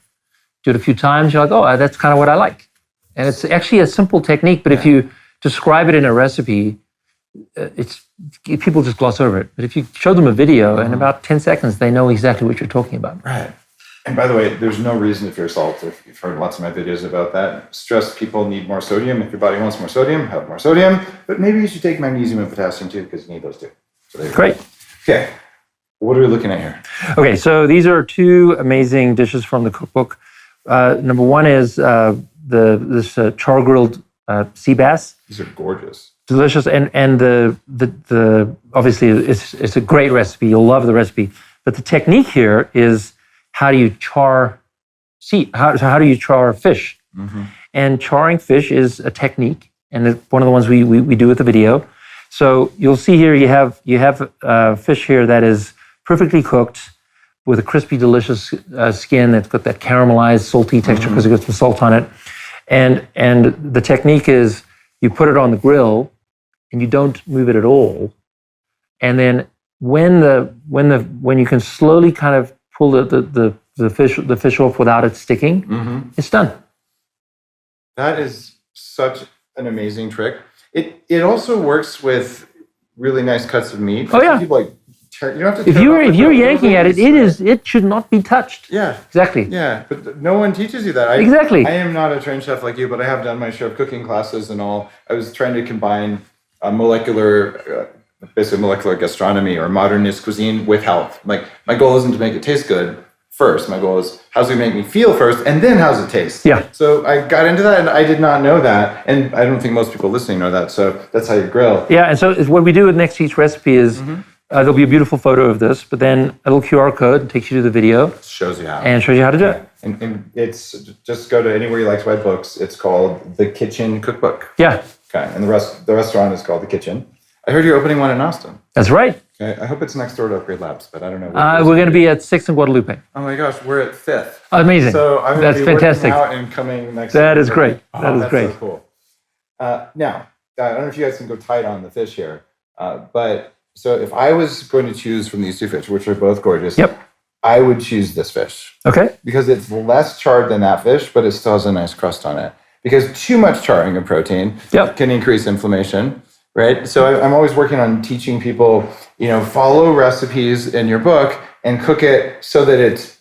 [SPEAKER 2] Do it a few times, you're like, oh, that's kind of what I like. And it's actually a simple technique, but if you describe it in a recipe, people just gloss over it. But if you show them a video, in about 10 seconds, they know exactly what you're talking about.
[SPEAKER 1] Right. And by the way, there's no reason to fear salt. If you've heard lots of my videos about that. Stressed people need more sodium. If your body wants more sodium, have more sodium. But maybe you should take magnesium and potassium too, because you need those too. So there you go.
[SPEAKER 2] Great.
[SPEAKER 1] Okay. What are we looking at here?
[SPEAKER 2] Okay, so these are 2 amazing dishes from the cookbook. Number 1 is this char-grilled sea bass.
[SPEAKER 1] These are gorgeous.
[SPEAKER 2] Delicious, and the obviously it's a great recipe. You'll love the recipe. But the technique here is how do you char how do you char fish? Mm-hmm. And charring fish is a technique, and it's one of the ones we do with the video. So you'll see here you have fish here that is perfectly cooked with a crispy, delicious skin that's got that caramelized, salty texture because it got some salt on it. And the technique is you put it on the grill and you don't move it at all. And then when you can slowly kind of pull the fish off without it sticking, it's done.
[SPEAKER 1] That is such an amazing trick. It also works with really nice cuts of meat.
[SPEAKER 2] Oh yeah.
[SPEAKER 1] People you don't have to
[SPEAKER 2] if you're yanking at it, it should not be touched.
[SPEAKER 1] Yeah.
[SPEAKER 2] Exactly.
[SPEAKER 1] Yeah, but no one teaches you that.
[SPEAKER 2] Exactly.
[SPEAKER 1] I am not a trained chef like you, but I have done my share of cooking classes and all. I was trying to combine basically molecular gastronomy or modernist cuisine with health. Like, my goal isn't to make it taste good first. My goal is how's it make me feel first, and then how's it taste?
[SPEAKER 2] Yeah.
[SPEAKER 1] So I got into that, and I did not know that, and I don't think most people listening know that. So that's how you grill.
[SPEAKER 2] Yeah, and so what we do with next to each recipe is there'll be a beautiful photo of this, but then a little QR code takes you to the video.
[SPEAKER 1] Shows you how.
[SPEAKER 2] And shows you how to do it.
[SPEAKER 1] And it's just go to anywhere you like to buy books. It's called The Kitchen Cookbook.
[SPEAKER 2] Yeah.
[SPEAKER 1] Okay, and the restaurant is called The Kitchen. I heard you're opening one in Austin.
[SPEAKER 2] That's right.
[SPEAKER 1] Okay, I hope it's next door to Upgrade Labs, but I don't know.
[SPEAKER 2] We're going to be at 6th and Guadalupe.
[SPEAKER 1] Oh my gosh, we're at 5th.
[SPEAKER 2] Amazing.
[SPEAKER 1] So I'm
[SPEAKER 2] That's
[SPEAKER 1] going to be
[SPEAKER 2] fantastic.
[SPEAKER 1] working out and coming next.
[SPEAKER 2] That is great. That is
[SPEAKER 1] that's
[SPEAKER 2] great.
[SPEAKER 1] So cool. Now, I don't know if you guys can go tight on the fish here, but so if I was going to choose from these 2 fish, which are both gorgeous, I would choose this fish.
[SPEAKER 2] Okay.
[SPEAKER 1] Because it's less charred than that fish, but it still has a nice crust on it. Because too much charring of protein can increase inflammation, right? So I'm always working on teaching people, follow recipes in your book and cook it so that it's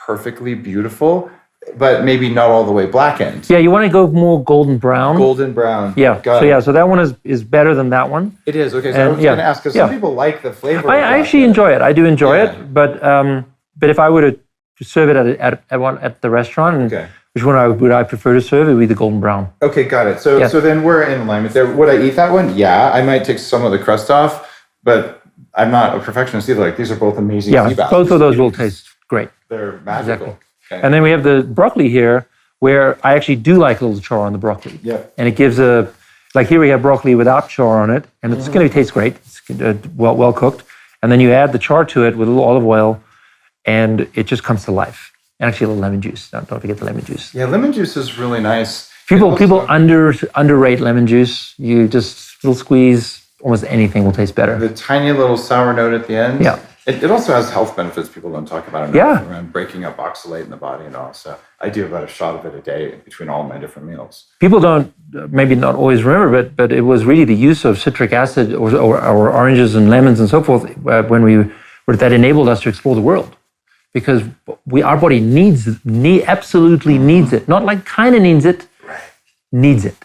[SPEAKER 1] perfectly beautiful, but maybe not all the way blackened.
[SPEAKER 2] Yeah, you want to go more golden brown.
[SPEAKER 1] Golden brown.
[SPEAKER 2] Yeah. So that one is better than that one.
[SPEAKER 1] It is. Okay, so I was going to ask, because some people like the flavor.
[SPEAKER 2] I actually enjoy it. I do enjoy it, but if I were to serve it at the restaurant, which one would I prefer to serve? It would be the golden brown.
[SPEAKER 1] Okay, got it. So then we're in alignment there. Would I eat that one? Yeah, I might take some of the crust off, but I'm not a perfectionist either. Like, these are both amazing.
[SPEAKER 2] Yeah, both of those will taste great.
[SPEAKER 1] They're magical.
[SPEAKER 2] Exactly. Okay. And then we have the broccoli here, where I actually do like a little char on the broccoli.
[SPEAKER 1] Yeah.
[SPEAKER 2] And it gives like here we have broccoli without char on it, and it's going to taste great. It's well cooked. And then you add the char to it with a little olive oil, and it just comes to life. And actually a little lemon juice. Don't forget the lemon juice.
[SPEAKER 1] Yeah, lemon juice is really nice.
[SPEAKER 2] People underrate lemon juice. You just little squeeze, almost anything will taste better.
[SPEAKER 1] The tiny little sour note at the end.
[SPEAKER 2] Yeah.
[SPEAKER 1] It also has health benefits people don't talk about enough around breaking up oxalate in the body and all. So I do about a shot of it a day between all my different meals.
[SPEAKER 2] People don't, maybe not always remember, but it was really the use of citric acid or oranges and lemons and so forth that enabled us to explore the world. Because our body absolutely needs it. Not like kind of needs it, needs it.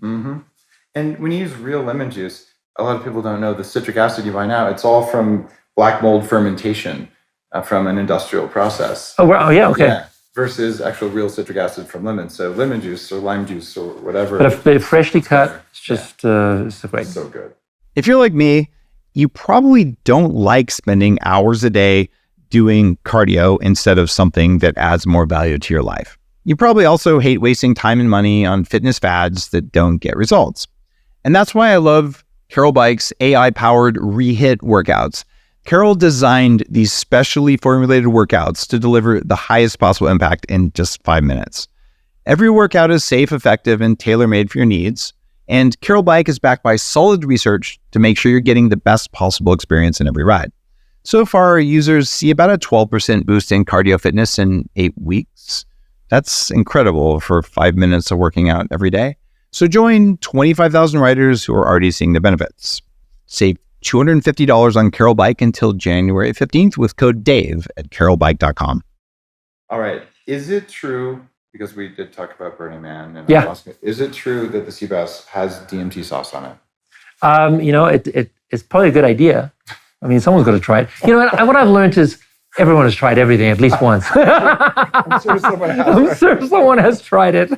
[SPEAKER 1] Mm-hmm. And when you use real lemon juice, a lot of people don't know the citric acid you buy now, it's all from black mold fermentation from an industrial process.
[SPEAKER 2] Oh, wow. Yeah, okay. Yeah.
[SPEAKER 1] versus actual real citric acid from lemons. So lemon juice or lime juice or whatever.
[SPEAKER 2] But if they're freshly cut, it's just it's great.
[SPEAKER 1] So good.
[SPEAKER 3] If you're like me, you probably don't like spending hours a day doing cardio instead of something that adds more value to your life. You probably also hate wasting time and money on fitness fads that don't get results. And that's why I love Carol Bike's AI-powered Rehit workouts. Carol designed these specially formulated workouts to deliver the highest possible impact in just 5 minutes. Every workout is safe, effective, and tailor-made for your needs. And Carol Bike is backed by solid research to make sure you're getting the best possible experience in every ride. So far, users see about a 12% boost in cardio fitness in 8 weeks. That's incredible for 5 minutes of working out every day. So join 25,000 riders who are already seeing the benefits. Save $250 on Carol Bike until January 15th with code DAVE at carolbike.com.
[SPEAKER 1] All right. Is it true, because we did talk about Burning Man, and
[SPEAKER 2] Yeah.
[SPEAKER 1] is it true that the sea bass has DMT sauce on it?
[SPEAKER 2] It's probably a good idea. I mean, someone's got to try it. What I've learned is everyone has tried everything at least once.
[SPEAKER 1] I'm sure someone has.
[SPEAKER 2] I'm sure someone has tried it.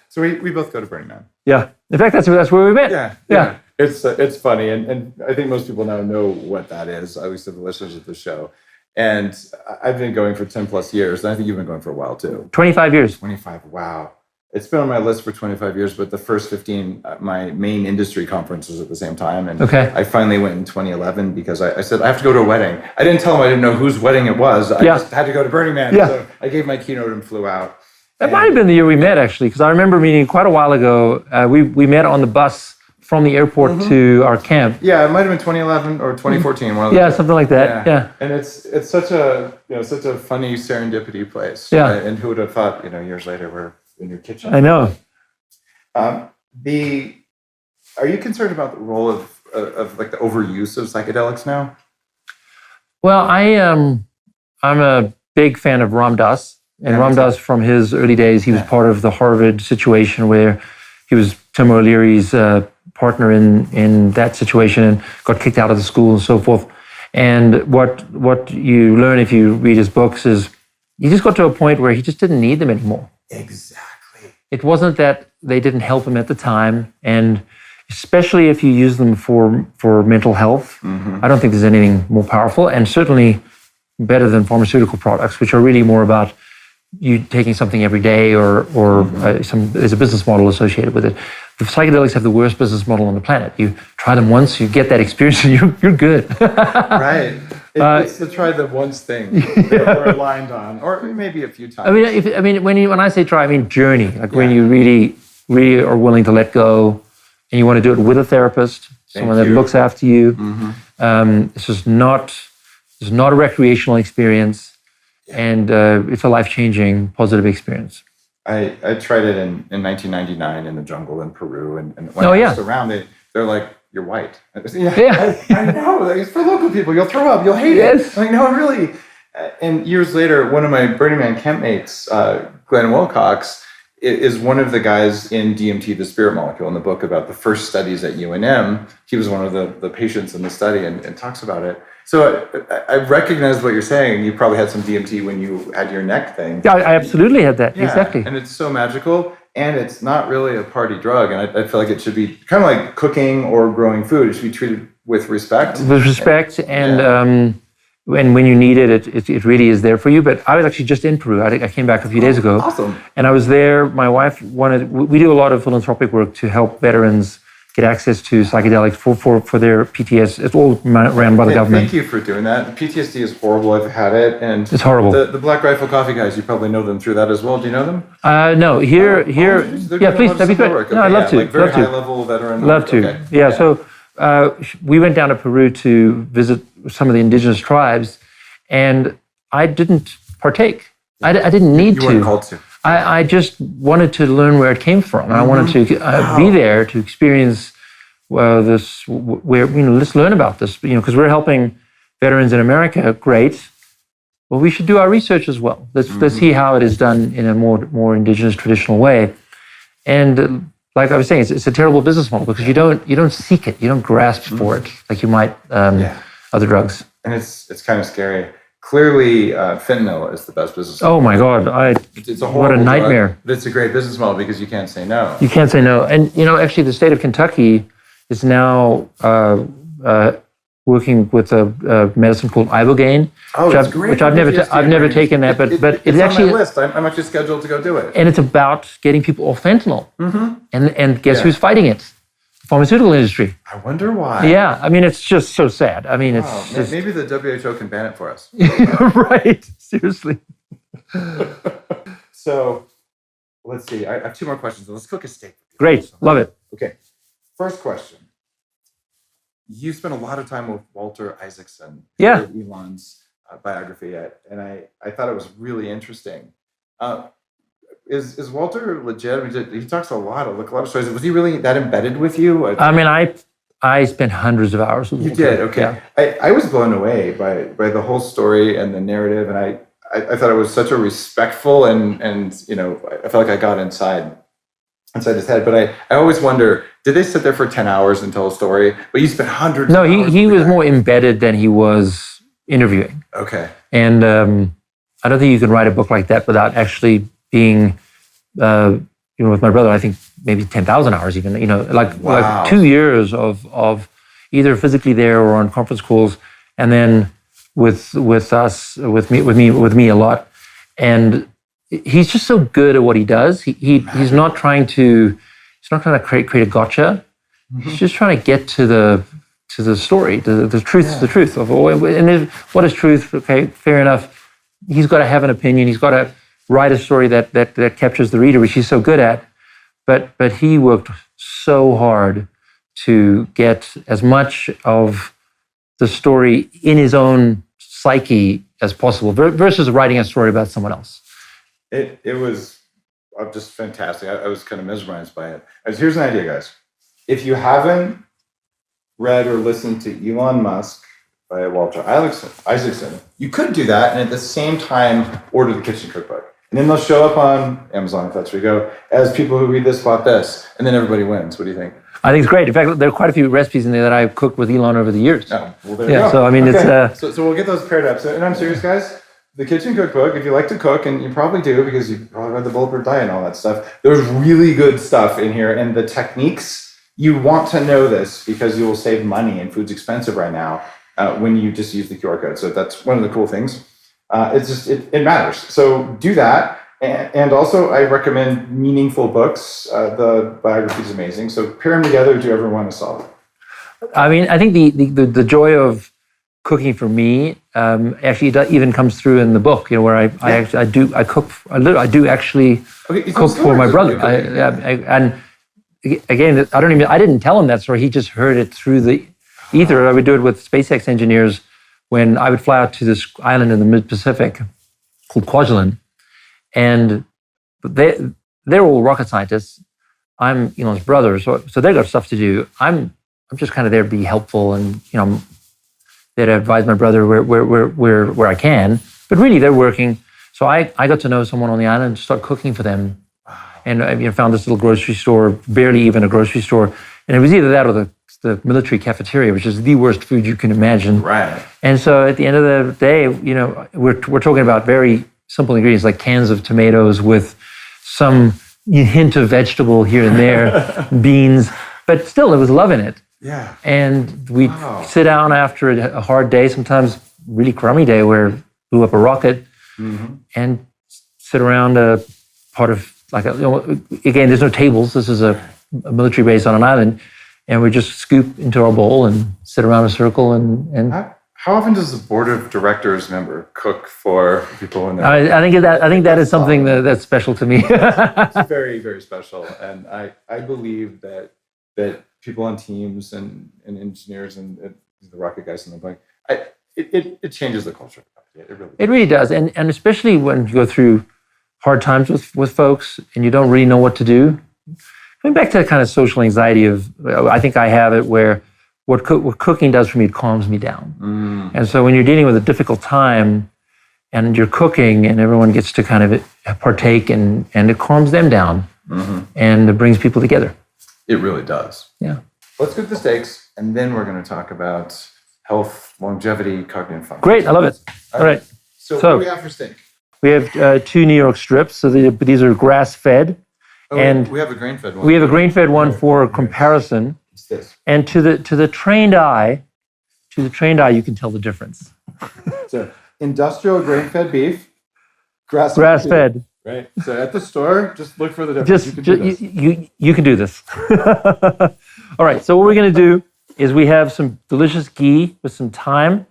[SPEAKER 1] So we both go to Burning Man.
[SPEAKER 2] Yeah. In fact, that's where we met.
[SPEAKER 1] Yeah. It's funny, and I think most people now know what that is, at least the listeners of the show. And I've been going for 10 plus years, and I think you've been going for a while too.
[SPEAKER 2] 25 years.
[SPEAKER 1] 25, wow. It's been on my list for 25 years, but the first 15, my main industry conference was at the same time. And
[SPEAKER 2] Okay.
[SPEAKER 1] I finally went in 2011 because I said, I have to go to a wedding. I didn't tell them I didn't know whose wedding it was. I just had to go to Burning Man.
[SPEAKER 2] Yeah.
[SPEAKER 1] So I gave my keynote and flew out.
[SPEAKER 2] That might have been the year we met, actually, because I remember meeting quite a while ago. We met on the bus from the airport to our camp.
[SPEAKER 1] Yeah, it might have been 2011 or 2014. One of the two.
[SPEAKER 2] Something like that. Yeah.
[SPEAKER 1] And it's such a funny serendipity place.
[SPEAKER 2] Yeah.
[SPEAKER 1] And who would have thought, years later we're in your kitchen.
[SPEAKER 2] I know.
[SPEAKER 1] Are you concerned about the role of like the overuse of psychedelics now?
[SPEAKER 2] Well, I'm a big fan of Ram Dass. And Ram Dass, from his early days, he was part of the Harvard situation where he was Tim O'Leary's partner in that situation and got kicked out of the school and so forth. And what you learn if you read his books is he just got to a point where he just didn't need them anymore.
[SPEAKER 1] Exactly.
[SPEAKER 2] It wasn't that they didn't help him at the time, and especially if you use them for mental health, I don't think there's anything more powerful, and certainly better than pharmaceutical products, which are really more about you taking something every day or there's a business model associated with it. The psychedelics have the worst business model on the planet. You try them once, you get that experience, and you're good.
[SPEAKER 1] Right. It's to try the once thing that we're aligned on, or maybe a few times.
[SPEAKER 2] When I say try, I mean journey. Like when you really, really are willing to let go, and you want to do it with a therapist, someone that looks after you. It's just not a recreational experience. And it's a life-changing, positive experience.
[SPEAKER 1] I tried it in 1999 in the jungle in Peru, and when I was around, they're like, "You're white." I know. It's for local people. You'll throw up. You'll hate it. I'm like, no, really. And years later, one of my Burning Man campmates, Glenn Wilcox, is one of the guys in DMT, the spirit molecule, in the book about the first studies at UNM. He was one of the patients in the study and talks about it. So I recognize what you're saying. You probably had some DMT when you had your neck thing.
[SPEAKER 2] Yeah, I absolutely had that. Yeah. Exactly.
[SPEAKER 1] And it's so magical, and it's not really a party drug. And I feel like it should be kind of like cooking or growing food. It should be treated with respect.
[SPEAKER 2] With respect, and when you need it, it really is there for you. But I was actually just in Peru. I came back a few days ago.
[SPEAKER 1] Awesome.
[SPEAKER 2] And I was there. My wife we do a lot of philanthropic work to help veterans get access to psychedelics for their PTSD. It's all ran by the government.
[SPEAKER 1] Thank you for doing that. PTSD is horrible. I've had it, and
[SPEAKER 2] it's horrible.
[SPEAKER 1] The Black Rifle Coffee guys, you probably know them through that as well. Do you know them?
[SPEAKER 2] No. Here. Yeah, please. That'd be great.
[SPEAKER 1] Okay.
[SPEAKER 2] No, I'd love to.
[SPEAKER 1] Like very
[SPEAKER 2] love
[SPEAKER 1] high
[SPEAKER 2] to.
[SPEAKER 1] level veteran.
[SPEAKER 2] Love to.
[SPEAKER 1] Okay.
[SPEAKER 2] Yeah. So we went down to Peru to visit some of the indigenous tribes, and I didn't partake. I didn't need to.
[SPEAKER 1] You weren't called to.
[SPEAKER 2] I just wanted to learn where it came from. I wanted to be there to experience let's learn about this, because we're helping veterans in America. Great. Well, we should do our research as well. Let's see how it is done in a more indigenous, traditional way. And like I was saying, it's a terrible business model because you don't seek it, you don't grasp for it like you might other drugs.
[SPEAKER 1] And it's kind of scary. clearly fentanyl is the best business model.
[SPEAKER 2] Oh my God,
[SPEAKER 1] It's a
[SPEAKER 2] what a
[SPEAKER 1] horrible
[SPEAKER 2] nightmare.
[SPEAKER 1] drug, but it's a great business model because you can't say no.
[SPEAKER 2] You can't say no. And actually, the state of Kentucky is now working with a medicine called ibogaine,
[SPEAKER 1] Oh, that's great.
[SPEAKER 2] which I've never taken that, but
[SPEAKER 1] it's
[SPEAKER 2] it's actually
[SPEAKER 1] on my list. I'm actually scheduled to go do it.
[SPEAKER 2] and it's about getting people off fentanyl. And guess
[SPEAKER 1] Yeah.
[SPEAKER 2] who's fighting it? The pharmaceutical industry.
[SPEAKER 1] I wonder why.
[SPEAKER 2] Yeah, I mean, it's just so sad. I mean,
[SPEAKER 1] Wow,
[SPEAKER 2] it's just
[SPEAKER 1] maybe the WHO can ban it for us.
[SPEAKER 2] right. Seriously.
[SPEAKER 1] So let's see. I have two more questions. Let's cook a steak.
[SPEAKER 2] Great. Love it.
[SPEAKER 1] Okay. First question. You spent a lot of time with Walter Isaacson.
[SPEAKER 2] Yeah.
[SPEAKER 1] With Elon's biography, and I thought it was really interesting. Is Walter legit? I mean, he talks a lot of stories. Was he really that embedded with you?
[SPEAKER 2] I mean, I spent hundreds of hours with
[SPEAKER 1] You
[SPEAKER 2] Walter.
[SPEAKER 1] did, okay.
[SPEAKER 2] Yeah.
[SPEAKER 1] I was blown away by the whole story and the narrative, and I thought it was such a respectful and I felt like I got inside his head. But I always wonder, did they sit there for 10 hours and tell a story? But you spent hundreds.
[SPEAKER 2] No,
[SPEAKER 1] of hours
[SPEAKER 2] he
[SPEAKER 1] with
[SPEAKER 2] was
[SPEAKER 1] the guy.
[SPEAKER 2] more embedded than he was interviewing.
[SPEAKER 1] Okay.
[SPEAKER 2] And I don't think you can write a book like that without actually being, with my brother, I think maybe 10,000 hours even,
[SPEAKER 1] Wow.
[SPEAKER 2] like 2 years of either physically there or on conference calls, and then with me a lot. And he's just so good at what he does. He's not trying to create a gotcha. He's just trying to get to the story, the truth of all. And what is truth? Okay, fair enough. He's got to have an opinion. He's got to write a story that captures the reader, which he's so good at. But he worked so hard to get as much of the story in his own psyche as possible versus writing a story about someone else.
[SPEAKER 1] It was just fantastic. I was kind of mesmerized by it. Here's an idea, guys. If you haven't read or listened to Elon Musk by Walter Isaacson, you could do that and at the same time order the kitchen cookbook. And then they'll show up on Amazon, if that's where you go, as people who read this bought this. And then everybody wins. What do you think?
[SPEAKER 2] I think it's great. In fact, there are quite a few recipes in there that I've cooked with Elon over the years.
[SPEAKER 1] Oh, well, there you go.
[SPEAKER 2] So I mean,
[SPEAKER 1] Okay.
[SPEAKER 2] it's
[SPEAKER 1] So we'll get those paired up. And I'm serious, guys. The kitchen cookbook, if you like to cook, and you probably do because you probably read the Bulletproof Diet and all that stuff, there's really good stuff in here. And the techniques, you want to know this because you will save money and food's expensive right now when you just use the QR code. So that's one of the cool things. It matters. So do that. And also, I recommend meaningful books. The biography is amazing. So pair them together. Do you ever want to solve it?
[SPEAKER 2] I mean, I think the joy of cooking for me actually even comes through in the book. Where I cook for my brother. And again, I didn't tell him that story. He just heard it through the ether. I would do it with SpaceX engineers when I would fly out to this island in the mid-Pacific called Kwajalein. And they're all rocket scientists. I'm Elon's brother, so they've got stuff to do. I'm just kind of there to be helpful and there to advise my brother where I can. But really, they're working. So I got to know someone on the island and start cooking for them. And I found this little grocery store, barely even a grocery store, and it was either that or the military cafeteria, which is the worst food you can imagine.
[SPEAKER 1] Right.
[SPEAKER 2] And so at the end of the day, we're talking about very simple ingredients like cans of tomatoes with some hint of vegetable here and there, beans, but still there was love in it.
[SPEAKER 1] Yeah.
[SPEAKER 2] And we'd sit down after a hard day, sometimes really crummy day where blew up a rocket, and sit around a part of again, there's no tables. This is a military base on an island, and we just scoop into our bowl and sit around a circle and.
[SPEAKER 1] How often does the board of directors member cook for people in there?
[SPEAKER 2] I think that is something that's special to me.
[SPEAKER 1] It's very, very special, and I believe that people on teams and engineers and the rocket guys in the bike, it changes the culture.
[SPEAKER 2] It really does, and especially when you go through hard times with folks and you don't really know what to do. Going back to the kind of social anxiety I think I have it where. What cooking does for me, it calms me down. And so when you're dealing with a difficult time and you're cooking and everyone gets to kind of partake and it calms them down and it brings people together.
[SPEAKER 1] It really does.
[SPEAKER 2] Yeah.
[SPEAKER 1] Let's cook the steaks and then we're going to talk about health, longevity, cognitive function.
[SPEAKER 2] Great, I love it. All right.
[SPEAKER 1] So what
[SPEAKER 2] So-
[SPEAKER 1] do we have for steak?
[SPEAKER 2] We have 2 New York strips. So these are grass-fed.
[SPEAKER 1] Oh,
[SPEAKER 2] And
[SPEAKER 1] we have a grain-fed one.
[SPEAKER 2] we have a grain-fed one for comparison.
[SPEAKER 1] It's this.
[SPEAKER 2] And to the trained eye, you can tell the difference.
[SPEAKER 1] So industrial grain-fed beef,
[SPEAKER 2] Grass-fed.
[SPEAKER 1] beef, right? So at the store, just look for the difference. You can do this.
[SPEAKER 2] You can do this. All right. So what we're going to do is we have some delicious ghee with some thyme,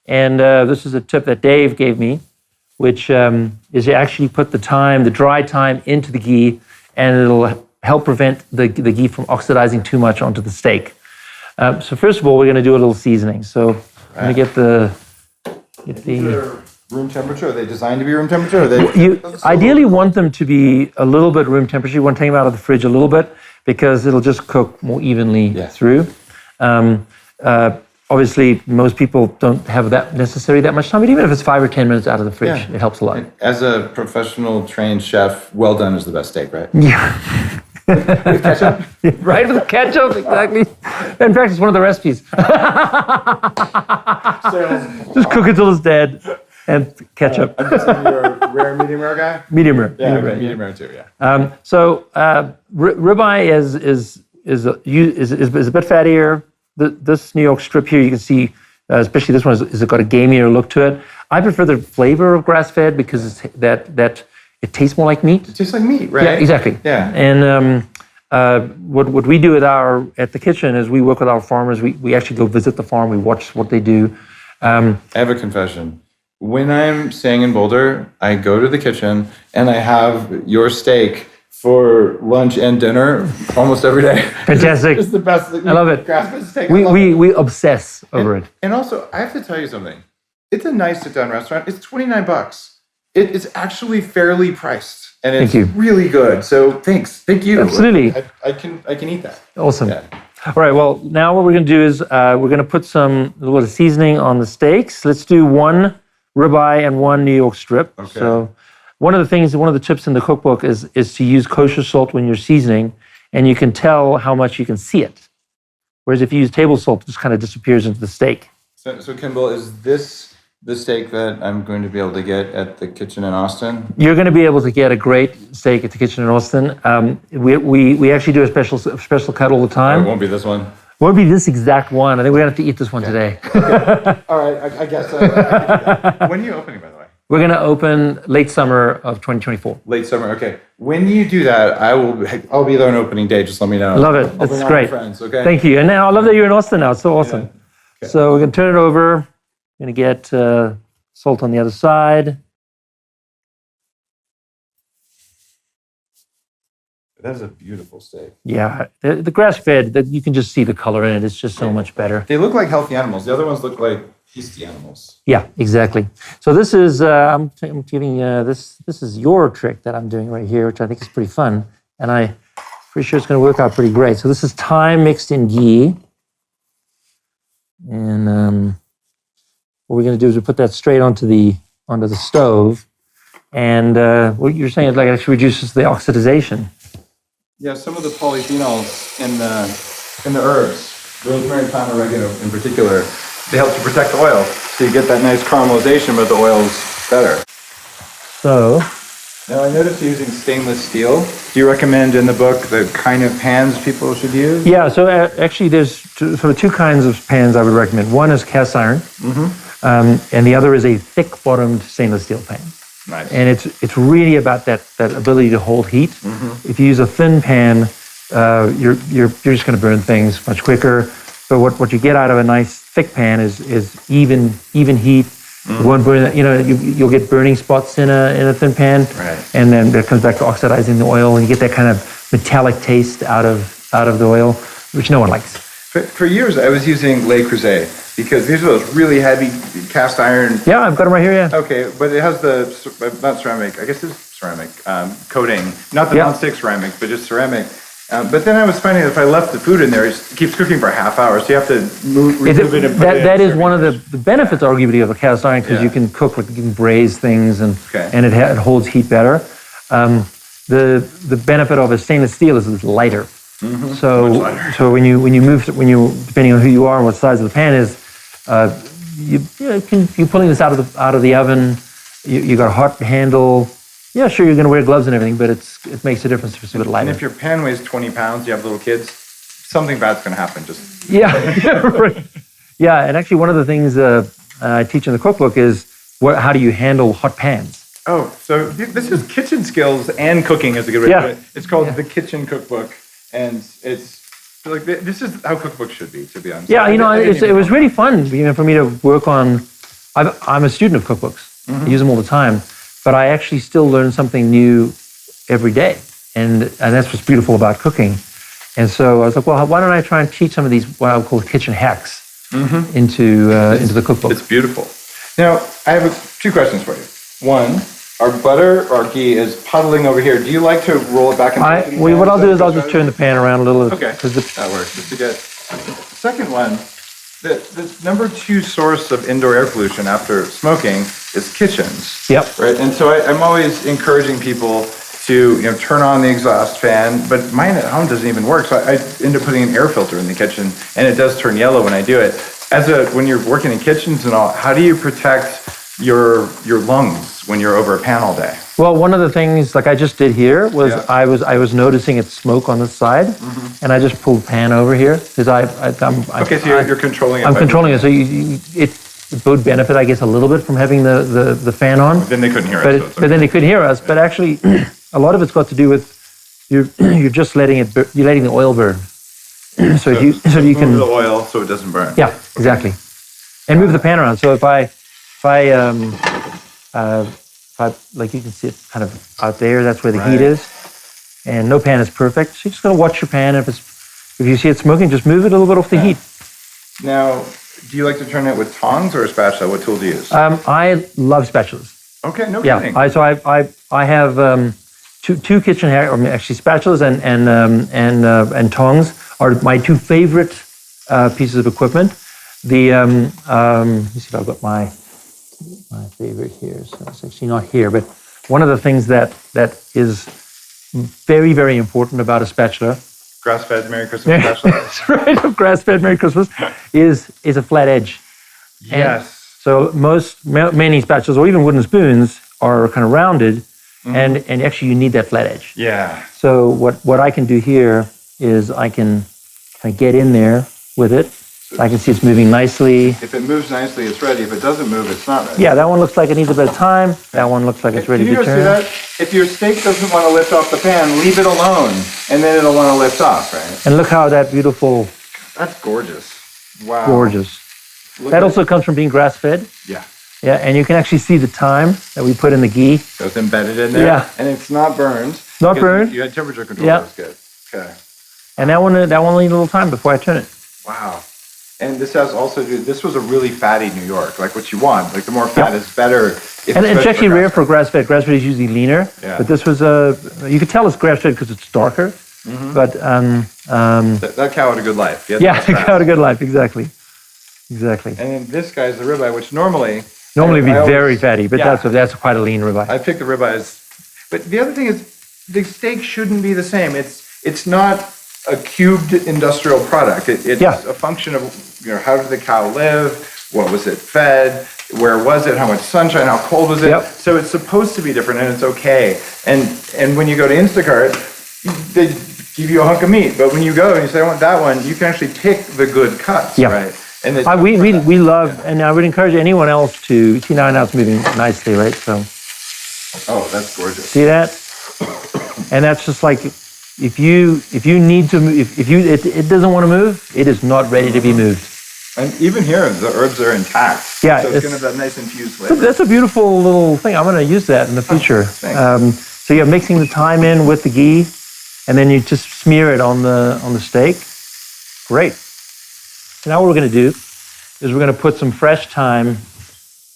[SPEAKER 2] and this is a tip that Dave gave me, which is you actually put the dry thyme into the ghee, and it'll help prevent the ghee from oxidizing too much onto the steak. So first of all, we're going to do a little seasoning. So I'm going to get the.
[SPEAKER 1] They're room temperature. Are they designed to be room temperature? Are they,
[SPEAKER 2] You ideally want them to be a little bit room temperature. You want to take them out of the fridge a little bit because it'll just cook more evenly through. Obviously, most people don't have that much time, but even if it's 5 or 10 minutes out of the fridge, it helps a lot.
[SPEAKER 1] As a professional trained chef, well done is the best steak, right?
[SPEAKER 2] Yeah.
[SPEAKER 1] With ketchup?
[SPEAKER 2] Right, with ketchup, exactly. In fact, it's one of the recipes. Just cook it till it's dead and ketchup.
[SPEAKER 1] I'm guessing you're a rare, medium rare guy?
[SPEAKER 2] Medium rare.
[SPEAKER 1] Yeah,
[SPEAKER 2] medium rare.
[SPEAKER 1] medium rare too, yeah.
[SPEAKER 2] Ribeye is a bit fattier. This New York strip here, you can see, especially this one, is got a gamier look to it. I prefer the flavor of grass-fed because it's that it tastes more like meat.
[SPEAKER 1] It tastes like meat, right?
[SPEAKER 2] Yeah, exactly.
[SPEAKER 1] Yeah.
[SPEAKER 2] And what we do at the kitchen is we work with our farmers. We actually go visit the farm. We watch what they do.
[SPEAKER 1] I have a confession. When I'm staying in Boulder, I go to the kitchen and I have your steak for lunch and dinner almost every day.
[SPEAKER 2] Fantastic.
[SPEAKER 1] It's the best.
[SPEAKER 2] I love it.
[SPEAKER 1] Grass-fed steak.
[SPEAKER 2] We obsess over it.
[SPEAKER 1] And also, I have to tell you something. It's a nice sit-down restaurant. It's $29. It's actually fairly priced, and it's really good. So thanks, thank you.
[SPEAKER 2] Absolutely.
[SPEAKER 1] I can eat that.
[SPEAKER 2] Awesome.
[SPEAKER 1] Yeah.
[SPEAKER 2] All right. Well, now what we're going to do is we're going to put a little bit of seasoning on the steaks. Let's do 1 ribeye and 1 New York strip.
[SPEAKER 1] Okay.
[SPEAKER 2] So one of the tips in the cookbook is to use kosher salt when you're seasoning, and you can tell how much you can see it. Whereas if you use table salt, it just kind of disappears into the steak.
[SPEAKER 1] So Kimbal, is this the steak that I'm going to be able to get at the kitchen in Austin?
[SPEAKER 2] You're going to be able to get a great steak at the kitchen in Austin. We actually do a special cut all the time.
[SPEAKER 1] It won't be this one.
[SPEAKER 2] Won't be this exact one. I think we're going to have to eat this one today.
[SPEAKER 1] All right, I guess. When are you opening, by the way?
[SPEAKER 2] We're going to open late summer of 2024.
[SPEAKER 1] Late summer. Okay. When you do that, I'll be there on opening day. Just let me know.
[SPEAKER 2] Love it.
[SPEAKER 1] I'll bring
[SPEAKER 2] It's
[SPEAKER 1] all
[SPEAKER 2] great.
[SPEAKER 1] my friends. Okay.
[SPEAKER 2] Thank you. And now I love that you're in Austin now. It's so awesome.
[SPEAKER 1] Yeah. Okay.
[SPEAKER 2] So we're going to turn it over. Going to get salt on the other side.
[SPEAKER 1] That is a beautiful steak.
[SPEAKER 2] Yeah, the grass-fed, you can just see the color in it. It's just so much better.
[SPEAKER 1] They look like healthy animals. The other ones look like tasty animals.
[SPEAKER 2] Yeah, exactly. So this is I'm giving this is your trick that I'm doing right here, which I think is pretty fun, and I'm pretty sure it's going to work out pretty great. So this is thyme mixed in ghee, and what we're going to do is we put that straight onto the stove, and what you're saying is like it actually reduces the oxidization.
[SPEAKER 1] Yeah, some of the polyphenols in the herbs, rosemary, thyme, oregano in particular, they help to protect the oil. So you get that nice caramelization, but the oil's better.
[SPEAKER 2] So
[SPEAKER 1] Now I noticed you're using stainless steel. Do you recommend in the book the kind of pans people should use?
[SPEAKER 2] yeah, so actually there's sort of 2 kinds of pans I would recommend. One is cast iron, and the other is a thick-bottomed stainless steel pan.
[SPEAKER 1] Nice.
[SPEAKER 2] And it's really about that ability to hold heat. If you use a thin pan, you're just going to burn things much quicker. But what you get out of a nice thick pan is even heat. You won't burn. You'll get burning spots in a thin pan,
[SPEAKER 1] Right.
[SPEAKER 2] and then that comes back to oxidizing the oil, and you get that kind of metallic taste out of the oil, which no one likes.
[SPEAKER 1] For years, I was using Le Creuset because these are those really heavy cast iron.
[SPEAKER 2] Yeah, I've got them right here. Yeah.
[SPEAKER 1] Okay, but it has the not ceramic. I guess it's ceramic coating, not the non-stick ceramic, but just ceramic. But then I was finding that if I left the food in there, it keeps cooking for a half hour, so you have to remove it and put it in.
[SPEAKER 2] That is one of the benefits, arguably, of a cast iron, because you can cook, you can braise things, and it holds heat better. The benefit of a stainless steel is it's lighter. So when you depending on who you are and what size of the pan is, You're pulling this out of the oven. You got a hot handle. Yeah, sure, you're going to wear gloves and everything, but it makes a difference if it's a bit lighter.
[SPEAKER 1] And if your pan weighs 20 pounds, you have little kids, something bad's going to happen. Just
[SPEAKER 2] Right. Yeah, and actually one of the things I teach in the cookbook is how do you handle hot pans?
[SPEAKER 1] Oh, so this is kitchen skills and cooking is a good way to put it. It's called The Kitchen Cookbook, and it's like this is how cookbooks should be, to be honest.
[SPEAKER 2] Yeah, it was really fun for me to work on. I'm a student of cookbooks. I use them all the time, but I actually still learn something new every day, and that's what's beautiful about cooking. And so I was like, well, why don't I try and teach some of these what I would call kitchen hacks into the cookbook?
[SPEAKER 1] It's beautiful. Now, I have two questions for you. One, our butter, our ghee is puddling over here. Do you like to roll it back and forth?
[SPEAKER 2] What I'll do is I'll just turn the pan around a little.
[SPEAKER 1] Okay, that works. Just to get. Second one, the number 2 source of indoor air pollution after smoking is kitchens.
[SPEAKER 2] Yep.
[SPEAKER 1] Right, and so I'm always encouraging people to turn on the exhaust fan, but mine at home doesn't even work. So I end up putting an air filter in the kitchen, and it does turn yellow when I do it. When you're working in kitchens and all, how do you protect your lungs when you're over a pan all day?
[SPEAKER 2] Well, one of the things like I just did here was I was noticing its smoke on the side, and I just pulled pan over here because
[SPEAKER 1] you're controlling it.
[SPEAKER 2] I'm controlling it, so it would benefit, I guess, a little bit from having the fan on.
[SPEAKER 1] Then they couldn't hear us.
[SPEAKER 2] But then they could hear us. But actually, a lot of it's got to do with you're just letting the oil burn. so you can
[SPEAKER 1] move the oil so it doesn't burn.
[SPEAKER 2] Yeah, exactly. And move the pan around. So if I like you can see it kind of out there, that's where the heat is. And no pan is perfect. So you just gotta watch your pan. If you see it smoking, just move it a little bit off the heat.
[SPEAKER 1] Now, do you like to turn it with tongs or a spatula? What tool do you use?
[SPEAKER 2] I love spatulas.
[SPEAKER 1] Okay, no kidding.
[SPEAKER 2] Yeah, I have two kitchen actually spatulas and tongs are my 2 favorite pieces of equipment. Let me see if I've got my favorite here. So it's actually not here, but one of the things that is very, very important about a spatula.
[SPEAKER 1] Grass-fed Merry Christmas spatula.
[SPEAKER 2] That's right, grass-fed Merry Christmas is a flat edge.
[SPEAKER 1] Yes.
[SPEAKER 2] And so many spatulas or even wooden spoons are kind of rounded, and actually you need that flat edge.
[SPEAKER 1] Yeah.
[SPEAKER 2] So what I can do here is I can kind of get in there with it. I can see it's moving nicely.
[SPEAKER 1] If it moves nicely, it's ready. If it doesn't move, it's not ready.
[SPEAKER 2] Yeah, that one looks like it needs a bit of time. That one looks like it's ready to turn.
[SPEAKER 1] Can you guys see that? If your steak doesn't want to lift off the pan, leave it alone, and then it'll want to lift off, right?
[SPEAKER 2] And look how that beautiful...
[SPEAKER 1] That's gorgeous. Wow.
[SPEAKER 2] Gorgeous. That also comes from being grass-fed.
[SPEAKER 1] Yeah.
[SPEAKER 2] Yeah, and you can actually see the time that we put in the ghee.
[SPEAKER 1] So it's embedded in there.
[SPEAKER 2] Yeah.
[SPEAKER 1] And it's not burned.
[SPEAKER 2] Not burned.
[SPEAKER 1] You had temperature control.
[SPEAKER 2] Yeah.
[SPEAKER 1] That's good. Okay.
[SPEAKER 2] And that one needs a little time before I turn it.
[SPEAKER 1] Wow. And this was a really fatty New York, like what you want. Like the more fat is better.
[SPEAKER 2] And it's actually rare for grass-fed. Grass-fed is usually leaner. Yeah. But this was you could tell it's grass-fed because it's darker. But
[SPEAKER 1] that cow had a good life.
[SPEAKER 2] Yeah, the cow had a good life. Exactly. And
[SPEAKER 1] then this guy's the ribeye, which normally
[SPEAKER 2] would be very fatty, but that's quite a lean ribeye.
[SPEAKER 1] I pick the ribeyes. But the other thing is the steak shouldn't be the same. It's not a cubed industrial product. It's a function of how did the cow live? What was it fed? Where was it? How much sunshine? How cold was it?
[SPEAKER 2] Yep.
[SPEAKER 1] So it's supposed to be different, and it's okay. And when you go to Instacart, they give you a hunk of meat, but when you go and you say I want that one, you can actually pick the good cuts, right? And
[SPEAKER 2] we love, and I would encourage anyone else to see now it's moving nicely, right? So.
[SPEAKER 1] Oh, that's gorgeous.
[SPEAKER 2] See that? And that's just like. If you need to move, if it doesn't want to move, it is not ready to be moved.
[SPEAKER 1] And even here, the herbs are intact.
[SPEAKER 2] Yeah,
[SPEAKER 1] so it's going to have that nice infused flavor.
[SPEAKER 2] That's a beautiful little thing. I'm going to use that in the future. So you're mixing the thyme in with the ghee, and then you just smear it on the steak. Great. So now what we're going to do is we're going to put some fresh thyme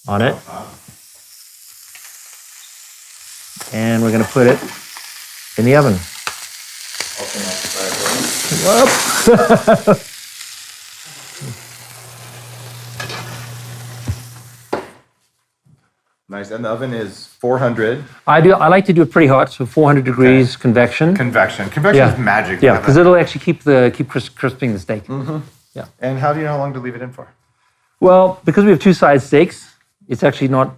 [SPEAKER 2] on it, and we're going to put it in the oven.
[SPEAKER 1] Nice, and the oven is 400.
[SPEAKER 2] I like to do it pretty hot, so 400 degrees convection.
[SPEAKER 1] Convection is magic.
[SPEAKER 2] Yeah, because it'll actually keep crisping the steak.
[SPEAKER 1] Yeah. And how do you know how long to leave it in for?
[SPEAKER 2] Well, because we have two side steaks, it's actually not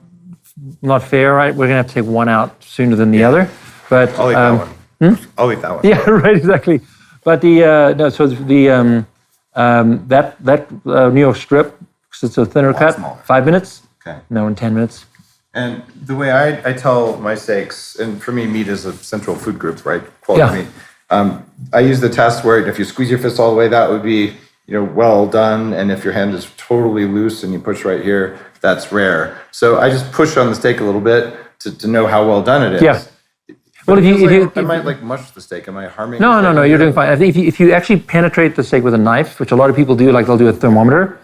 [SPEAKER 2] fair, right? We're gonna have to take one out sooner than the other. But
[SPEAKER 1] I'll eat that one. I'll eat that one.
[SPEAKER 2] yeah, right, exactly. But the no, so the that New York strip, because it's a thinner cut,
[SPEAKER 1] smaller.
[SPEAKER 2] 5 minutes.
[SPEAKER 1] Okay.
[SPEAKER 2] No, in 10 minutes.
[SPEAKER 1] And the way I tell my steaks, and for me, meat is a central food group, right? Quality meat. I use the test where if you squeeze your fist all the way, that would be, well done. And if your hand is totally loose and you push right here, that's rare. So I just push on the steak a little bit to know how well done it is.
[SPEAKER 2] Yeah. Well,
[SPEAKER 1] I might mush the steak. Am I harming?
[SPEAKER 2] No, you're doing fine. I think if you actually penetrate the steak with a knife, which a lot of people do, like they'll do a thermometer,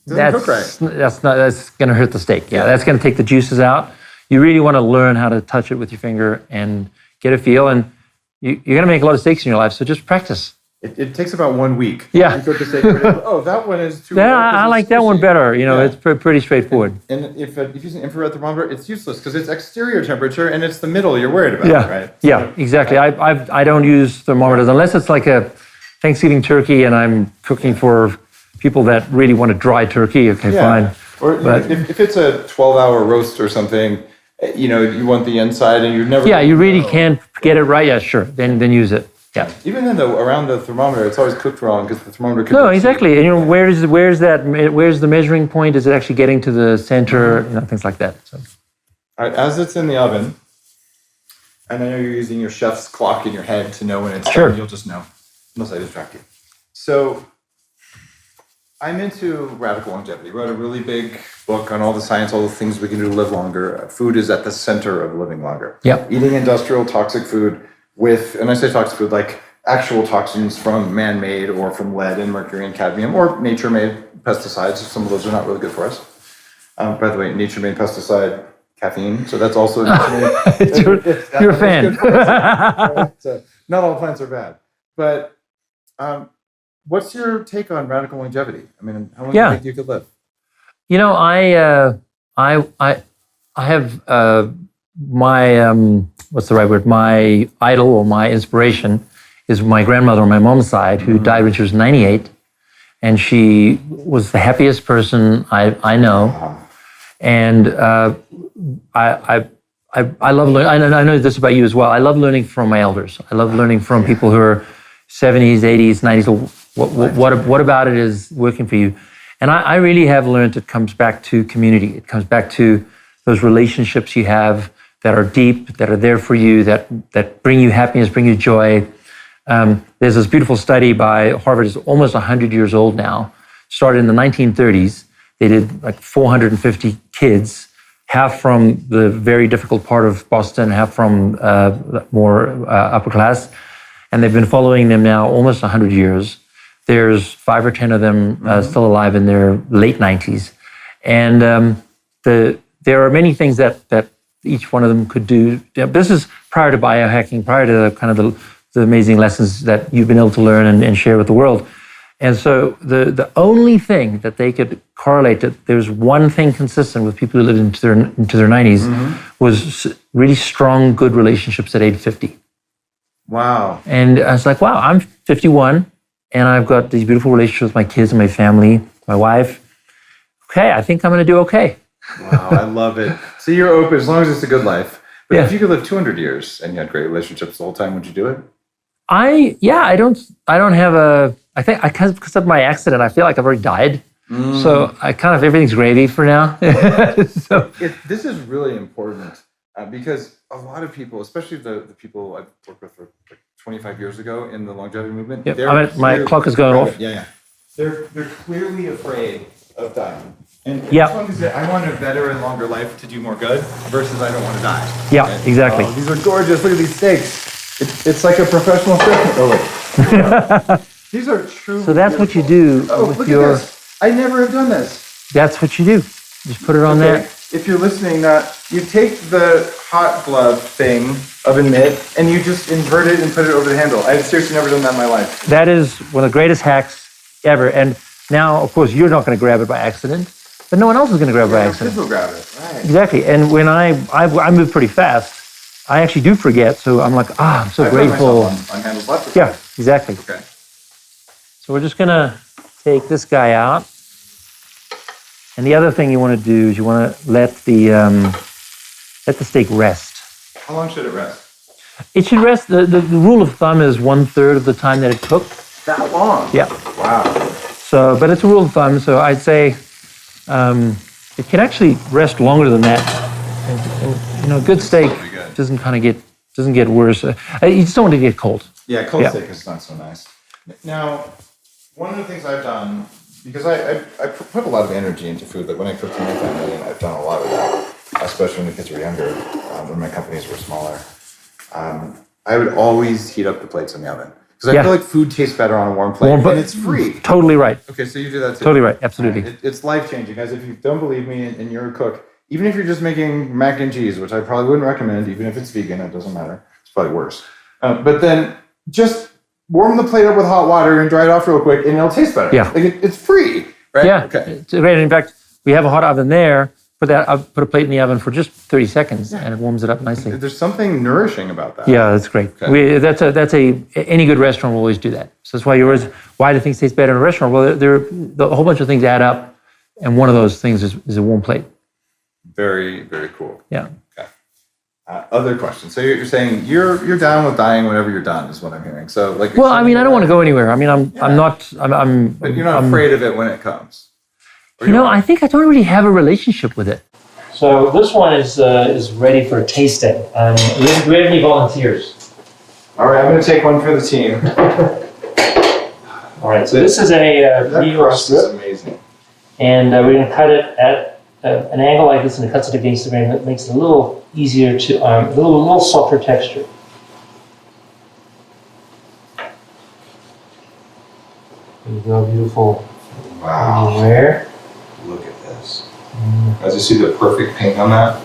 [SPEAKER 2] that's going to hurt the steak. Yeah, that's going to take the juices out. You really want to learn how to touch it with your finger and get a feel. And you're going to make a lot of steaks in your life, so just practice.
[SPEAKER 1] It takes about 1 week.
[SPEAKER 2] Yeah.
[SPEAKER 1] You cook the steak. Oh, that one is too.
[SPEAKER 2] I like that one better. It's pretty straightforward.
[SPEAKER 1] And if you use an infrared thermometer, it's useless because it's exterior temperature and it's the middle you're worried about, right?
[SPEAKER 2] Yeah, exactly. I don't use thermometers unless it's like a Thanksgiving turkey and I'm cooking for people that really want a dry turkey. Okay, fine.
[SPEAKER 1] Or if it's a 12-hour roast or something, you want the inside and you never.
[SPEAKER 2] Yeah, you really can't get it right. Yeah, sure. Then use it. Yeah.
[SPEAKER 1] Even then, though, around the thermometer, it's always cooked wrong because the thermometer.
[SPEAKER 2] No, exactly. And where's the measuring point? Is it actually getting to the center? Things like that. So.
[SPEAKER 1] All right, as it's in the oven, and I know you're using your chef's clock in your head to know when it's done. You'll just know, unless I distract you. So, I'm into radical longevity. Wrote a really big book on all the science, all the things we can do to live longer. Food is at the center of living longer.
[SPEAKER 2] Yeah.
[SPEAKER 1] Eating industrial toxic food. And I say toxic food, like actual toxins from man-made or from lead and mercury and cadmium or nature-made pesticides. Some of those are not really good for us. By the way, nature-made pesticide, caffeine. So that's also
[SPEAKER 2] you're a fan.
[SPEAKER 1] So not all plants are bad. But what's your take on radical longevity? I mean, how long do you think you could live?
[SPEAKER 2] I have my what's the right word? My idol or my inspiration is my grandmother on my mom's side, who died when she was 98, and she was the happiest person I know. And I love learning. I know this about you as well. I love learning from my elders. I love learning from people who are 70s, 80s, 90s. What about it is working for you? And I really have learned it comes back to community. It comes back to those relationships you have that are deep, that are there for you, that bring you happiness, bring you joy. There's this beautiful study by Harvard. It's almost 100 years old now. Started in the 1930s. They did like 450 kids, half from the very difficult part of Boston, half from more upper class. And they've been following them now almost 100 years. There's 5 or 10 of them still alive in their late 90s. And there are many things that each one of them could do. This is prior to biohacking, prior to kind of the amazing lessons that you've been able to learn and share with the world. And so the only thing that they could correlate that there's one thing consistent with people who lived into their 90s was really strong, good relationships at age 50.
[SPEAKER 1] Wow.
[SPEAKER 2] And I was like, wow, I'm 51 and I've got these beautiful relationships with my kids and my family, my wife. Okay, I think I'm going to do okay.
[SPEAKER 1] Wow, I love it. So you're open as long as it's a good life. But if you could live 200 years and you had great relationships the whole time, would you do it? I don't have a. I think because of my accident, I feel like I've already died. So I kind of everything's gravy for now. This is really important because a lot of people, especially the people I've worked with for like 25 years ago in the longevity movement,
[SPEAKER 2] my clock is going off.
[SPEAKER 1] Yeah. They're clearly afraid of dying. And this one is I want a better and longer life to do more good versus I don't want to die.
[SPEAKER 2] Yeah, exactly.
[SPEAKER 1] These are gorgeous. Look at these steaks. It's like a professional chef. These are true.
[SPEAKER 2] So that's what you do with your.
[SPEAKER 1] At this. I never have done this.
[SPEAKER 2] That's what you do. Just put it on there.
[SPEAKER 1] If you're listening, you take the hot glove thing of a mitt and you just invert it and put it over the handle. I've seriously never done that in my life.
[SPEAKER 2] That is one of the greatest hacks ever. And now, of course, you're not going to grab it by accident. But no one else is going to grab it by accident.
[SPEAKER 1] Kids will grab it, right?
[SPEAKER 2] Exactly. And when I move pretty fast, I actually do forget. So I'm like, I'm so grateful.
[SPEAKER 1] On handles left.
[SPEAKER 2] Yeah, exactly.
[SPEAKER 1] Okay.
[SPEAKER 2] So we're just going to take this guy out. And the other thing you want to do is you want to let the steak rest.
[SPEAKER 1] How long should it rest?
[SPEAKER 2] It should rest. The rule of thumb is 1/3 of the time that it cooked.
[SPEAKER 1] That long?
[SPEAKER 2] Yeah.
[SPEAKER 1] Wow.
[SPEAKER 2] So, but it's a rule of thumb. So I'd say it can actually rest longer than that. And, good steak doesn't get worse. You just don't want to get cold.
[SPEAKER 1] Yeah, cold steak is not so nice. Now, one of the things I've done, because I put a lot of energy into food, like when I cooked for my family, and I've done a lot of that, especially when the kids were younger, when my companies were smaller. I would always heat up the plates in the oven. Because I feel like food tastes better on a warm plate, and it's free.
[SPEAKER 2] Totally right.
[SPEAKER 1] Okay, so you do that too.
[SPEAKER 2] Totally right, absolutely.
[SPEAKER 1] It's life-changing, guys. If you don't believe me and you're a cook, even if you're just making mac and cheese, which I probably wouldn't recommend, even if it's vegan, it doesn't matter. It's probably worse. But then just warm the plate up with hot water and dry it off real quick, and it'll taste better.
[SPEAKER 2] Yeah.
[SPEAKER 1] Like it's free, right?
[SPEAKER 2] Yeah,
[SPEAKER 1] Okay.
[SPEAKER 2] it's great. In fact, we have a hot oven there. Put a plate in the oven for just 30 seconds, and it warms it up nicely.
[SPEAKER 1] There's something nourishing about that.
[SPEAKER 2] Yeah, that's great.
[SPEAKER 1] Okay.
[SPEAKER 2] Any good restaurant will always do that. So that's why do things taste better in a restaurant? Well, a whole bunch of things add up, and one of those things is a warm plate.
[SPEAKER 1] Very, very cool.
[SPEAKER 2] Yeah.
[SPEAKER 1] Okay. Other questions. So you're saying you're down with dying whenever you're done, is what I'm hearing. So like.
[SPEAKER 2] Well, I mean, I don't want to go anywhere. I mean, I'm not.
[SPEAKER 1] But you're not afraid of it when it comes.
[SPEAKER 2] I think I don't really have a relationship with it. So this one is ready for tasting. Do we have any volunteers?
[SPEAKER 1] All right, I'm going to take one for the team.
[SPEAKER 2] All right, so this is a New York
[SPEAKER 1] crust is
[SPEAKER 2] strip,
[SPEAKER 1] amazing.
[SPEAKER 2] and we're going to cut it at an angle like this, and it cuts it against the grain. That makes it a little easier to, a little softer texture. There you go, beautiful.
[SPEAKER 1] Wow.
[SPEAKER 2] Rare.
[SPEAKER 1] Look at this. Guys, you see the perfect paint on that?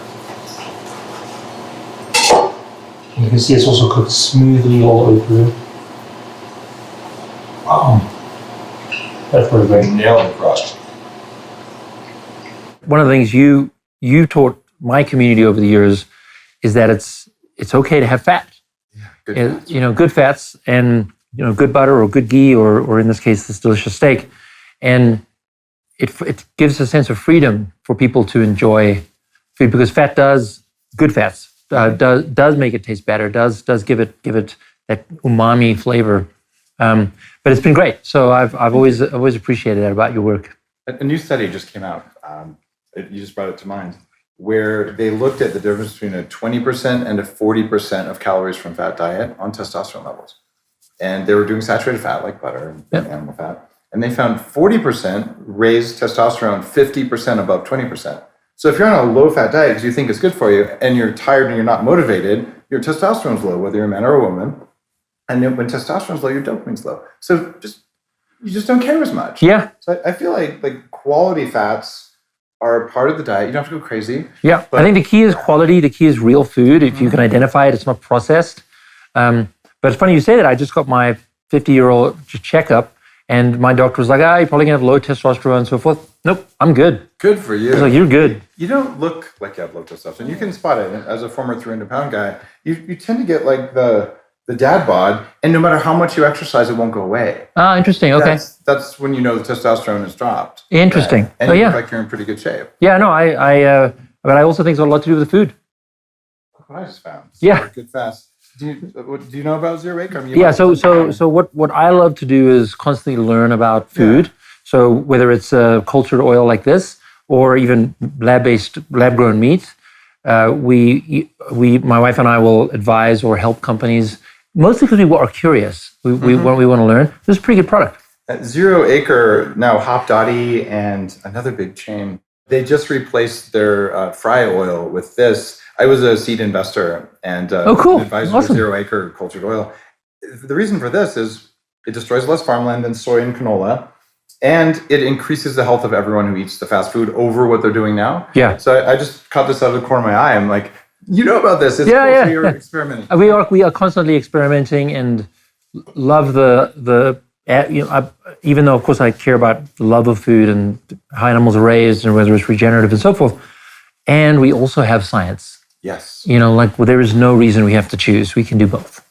[SPEAKER 2] And you can see it's also cooked smoothly all the way through.
[SPEAKER 1] Wow.
[SPEAKER 2] That's pretty great.
[SPEAKER 1] Nailed the crust.
[SPEAKER 2] One of the things you taught my community over the years is that it's okay to have fat.
[SPEAKER 1] Yeah, good fats.
[SPEAKER 2] Good fats and good butter or good ghee or in this case this delicious steak, and it gives a sense of freedom for people to enjoy food because good fats does make it taste better, does give it that umami flavor. But it's been great. So I've always appreciated that about your work.
[SPEAKER 1] A new study just came out. You just brought it to mind, where they looked at the difference between a 20% and a 40% of calories from fat diet on testosterone levels. And they were doing saturated fat like butter and animal fat. And they found 40% raised testosterone 50% above 20%. So if you're on a low-fat diet because you think it's good for you and you're tired and you're not motivated, your testosterone's low, whether you're a man or a woman. And then when testosterone's low, your dopamine's low. So you just don't care as much.
[SPEAKER 2] Yeah.
[SPEAKER 1] So I feel like quality fats are a part of the diet. You don't have to go crazy.
[SPEAKER 2] Yeah. I think the key is quality. The key is real food. If you can identify it, it's not processed. But it's funny you say that. I just got my 50-year-old checkup. And my doctor was like, you're probably going to have low testosterone and so forth. Nope, I'm good.
[SPEAKER 1] Good for you.
[SPEAKER 2] I was like, you're good.
[SPEAKER 1] You don't look like you have low testosterone. You can spot it. As a former 300-pound guy, you tend to get like the dad bod, and no matter how much you exercise, it won't go away.
[SPEAKER 2] Ah, interesting. Okay.
[SPEAKER 1] That's when you know the testosterone has dropped.
[SPEAKER 2] Interesting.
[SPEAKER 1] Right? And you look like you're in pretty good shape.
[SPEAKER 2] Yeah, no, but I also think it's got a lot to do with the food.
[SPEAKER 1] Look what I just found.
[SPEAKER 2] Yeah.
[SPEAKER 1] Good fast. Do you know about zero acre?
[SPEAKER 2] Yeah. So what I love to do is constantly learn about food. Yeah. So whether it's cultured oil like this or even lab grown meat, we my wife and I will advise or help companies mostly because we are curious. We want to learn. This is a pretty good product.
[SPEAKER 1] Zero Acre now Hop Dottie and another big chain. They just replaced their fry oil with this. I was a seed investor and
[SPEAKER 2] cool.
[SPEAKER 1] an advisor
[SPEAKER 2] Awesome.
[SPEAKER 1] to Zero Acre cultured oil. The reason for this is it destroys less farmland than soy and canola, and it increases the health of everyone who eats the fast food over what they're doing now.
[SPEAKER 2] Yeah.
[SPEAKER 1] So I just caught this out of the corner of my eye. I'm like, you know about this? It's cool. So you're experimenting.
[SPEAKER 2] We are constantly experimenting and love even though of course I care about the love of food and how animals are raised and whether it's regenerative and so forth, and we also have science.
[SPEAKER 1] Yes.
[SPEAKER 2] There is no reason we have to choose. We can do both.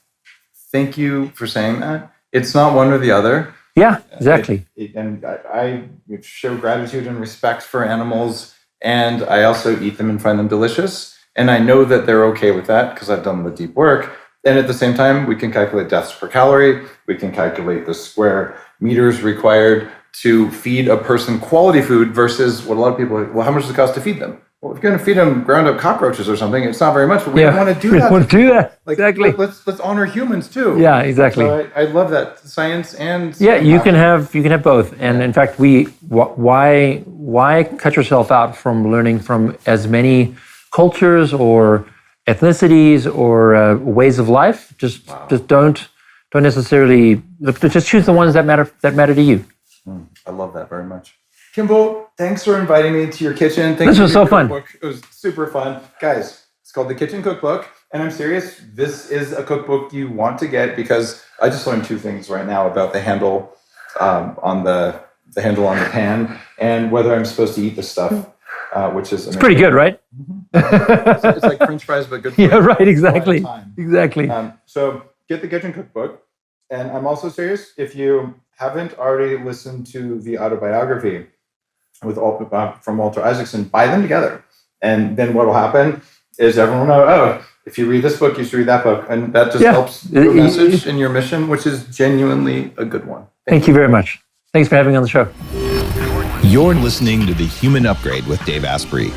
[SPEAKER 1] Thank you for saying that. It's not one or the other.
[SPEAKER 2] Yeah, exactly.
[SPEAKER 1] And I show gratitude and respect for animals, and I also eat them and find them delicious. And I know that they're okay with that because I've done the deep work. And at the same time, we can calculate deaths per calorie. We can calculate the square meters required to feed a person quality food versus what a lot of people are, well, how much does it cost to feed them? Well, if you're going to feed them ground up cockroaches or something, it's not very much, but we don't want to do
[SPEAKER 2] we
[SPEAKER 1] that.
[SPEAKER 2] don't want to do that.
[SPEAKER 1] Like,
[SPEAKER 2] Exactly.
[SPEAKER 1] Let's honor humans too.
[SPEAKER 2] Yeah, exactly.
[SPEAKER 1] So I love that science and
[SPEAKER 2] Yeah, you can have both. And in fact, why cut yourself out from learning from as many cultures or ethnicities or ways of life? Just don't necessarily, just choose the ones that matter to you.
[SPEAKER 1] I love that very much. Kimbal, thanks for inviting me to your kitchen.
[SPEAKER 2] This was so fun.
[SPEAKER 1] Cookbook. It was super fun. Guys, it's called The Kitchen Cookbook. And I'm serious, this is a cookbook you want to get because I just learned two things right now about the handle on the handle on the pan and whether I'm supposed to eat this stuff, which is amazing.
[SPEAKER 2] It's pretty good, right?
[SPEAKER 1] It's like French fries, but good for
[SPEAKER 2] Yeah, right,
[SPEAKER 1] you.
[SPEAKER 2] exactly.
[SPEAKER 1] All the time.
[SPEAKER 2] Exactly.
[SPEAKER 1] So get The Kitchen Cookbook. And I'm also serious, if you haven't already listened to the autobiography from Walter Isaacson, buy them together. And then what will happen is everyone will know, oh, if you read this book, you should read that book. And that just helps your message and your mission, which is genuinely a good one.
[SPEAKER 2] Thank you very much. Thanks for having me on the show.
[SPEAKER 3] You're listening to The Human Upgrade with Dave Asprey.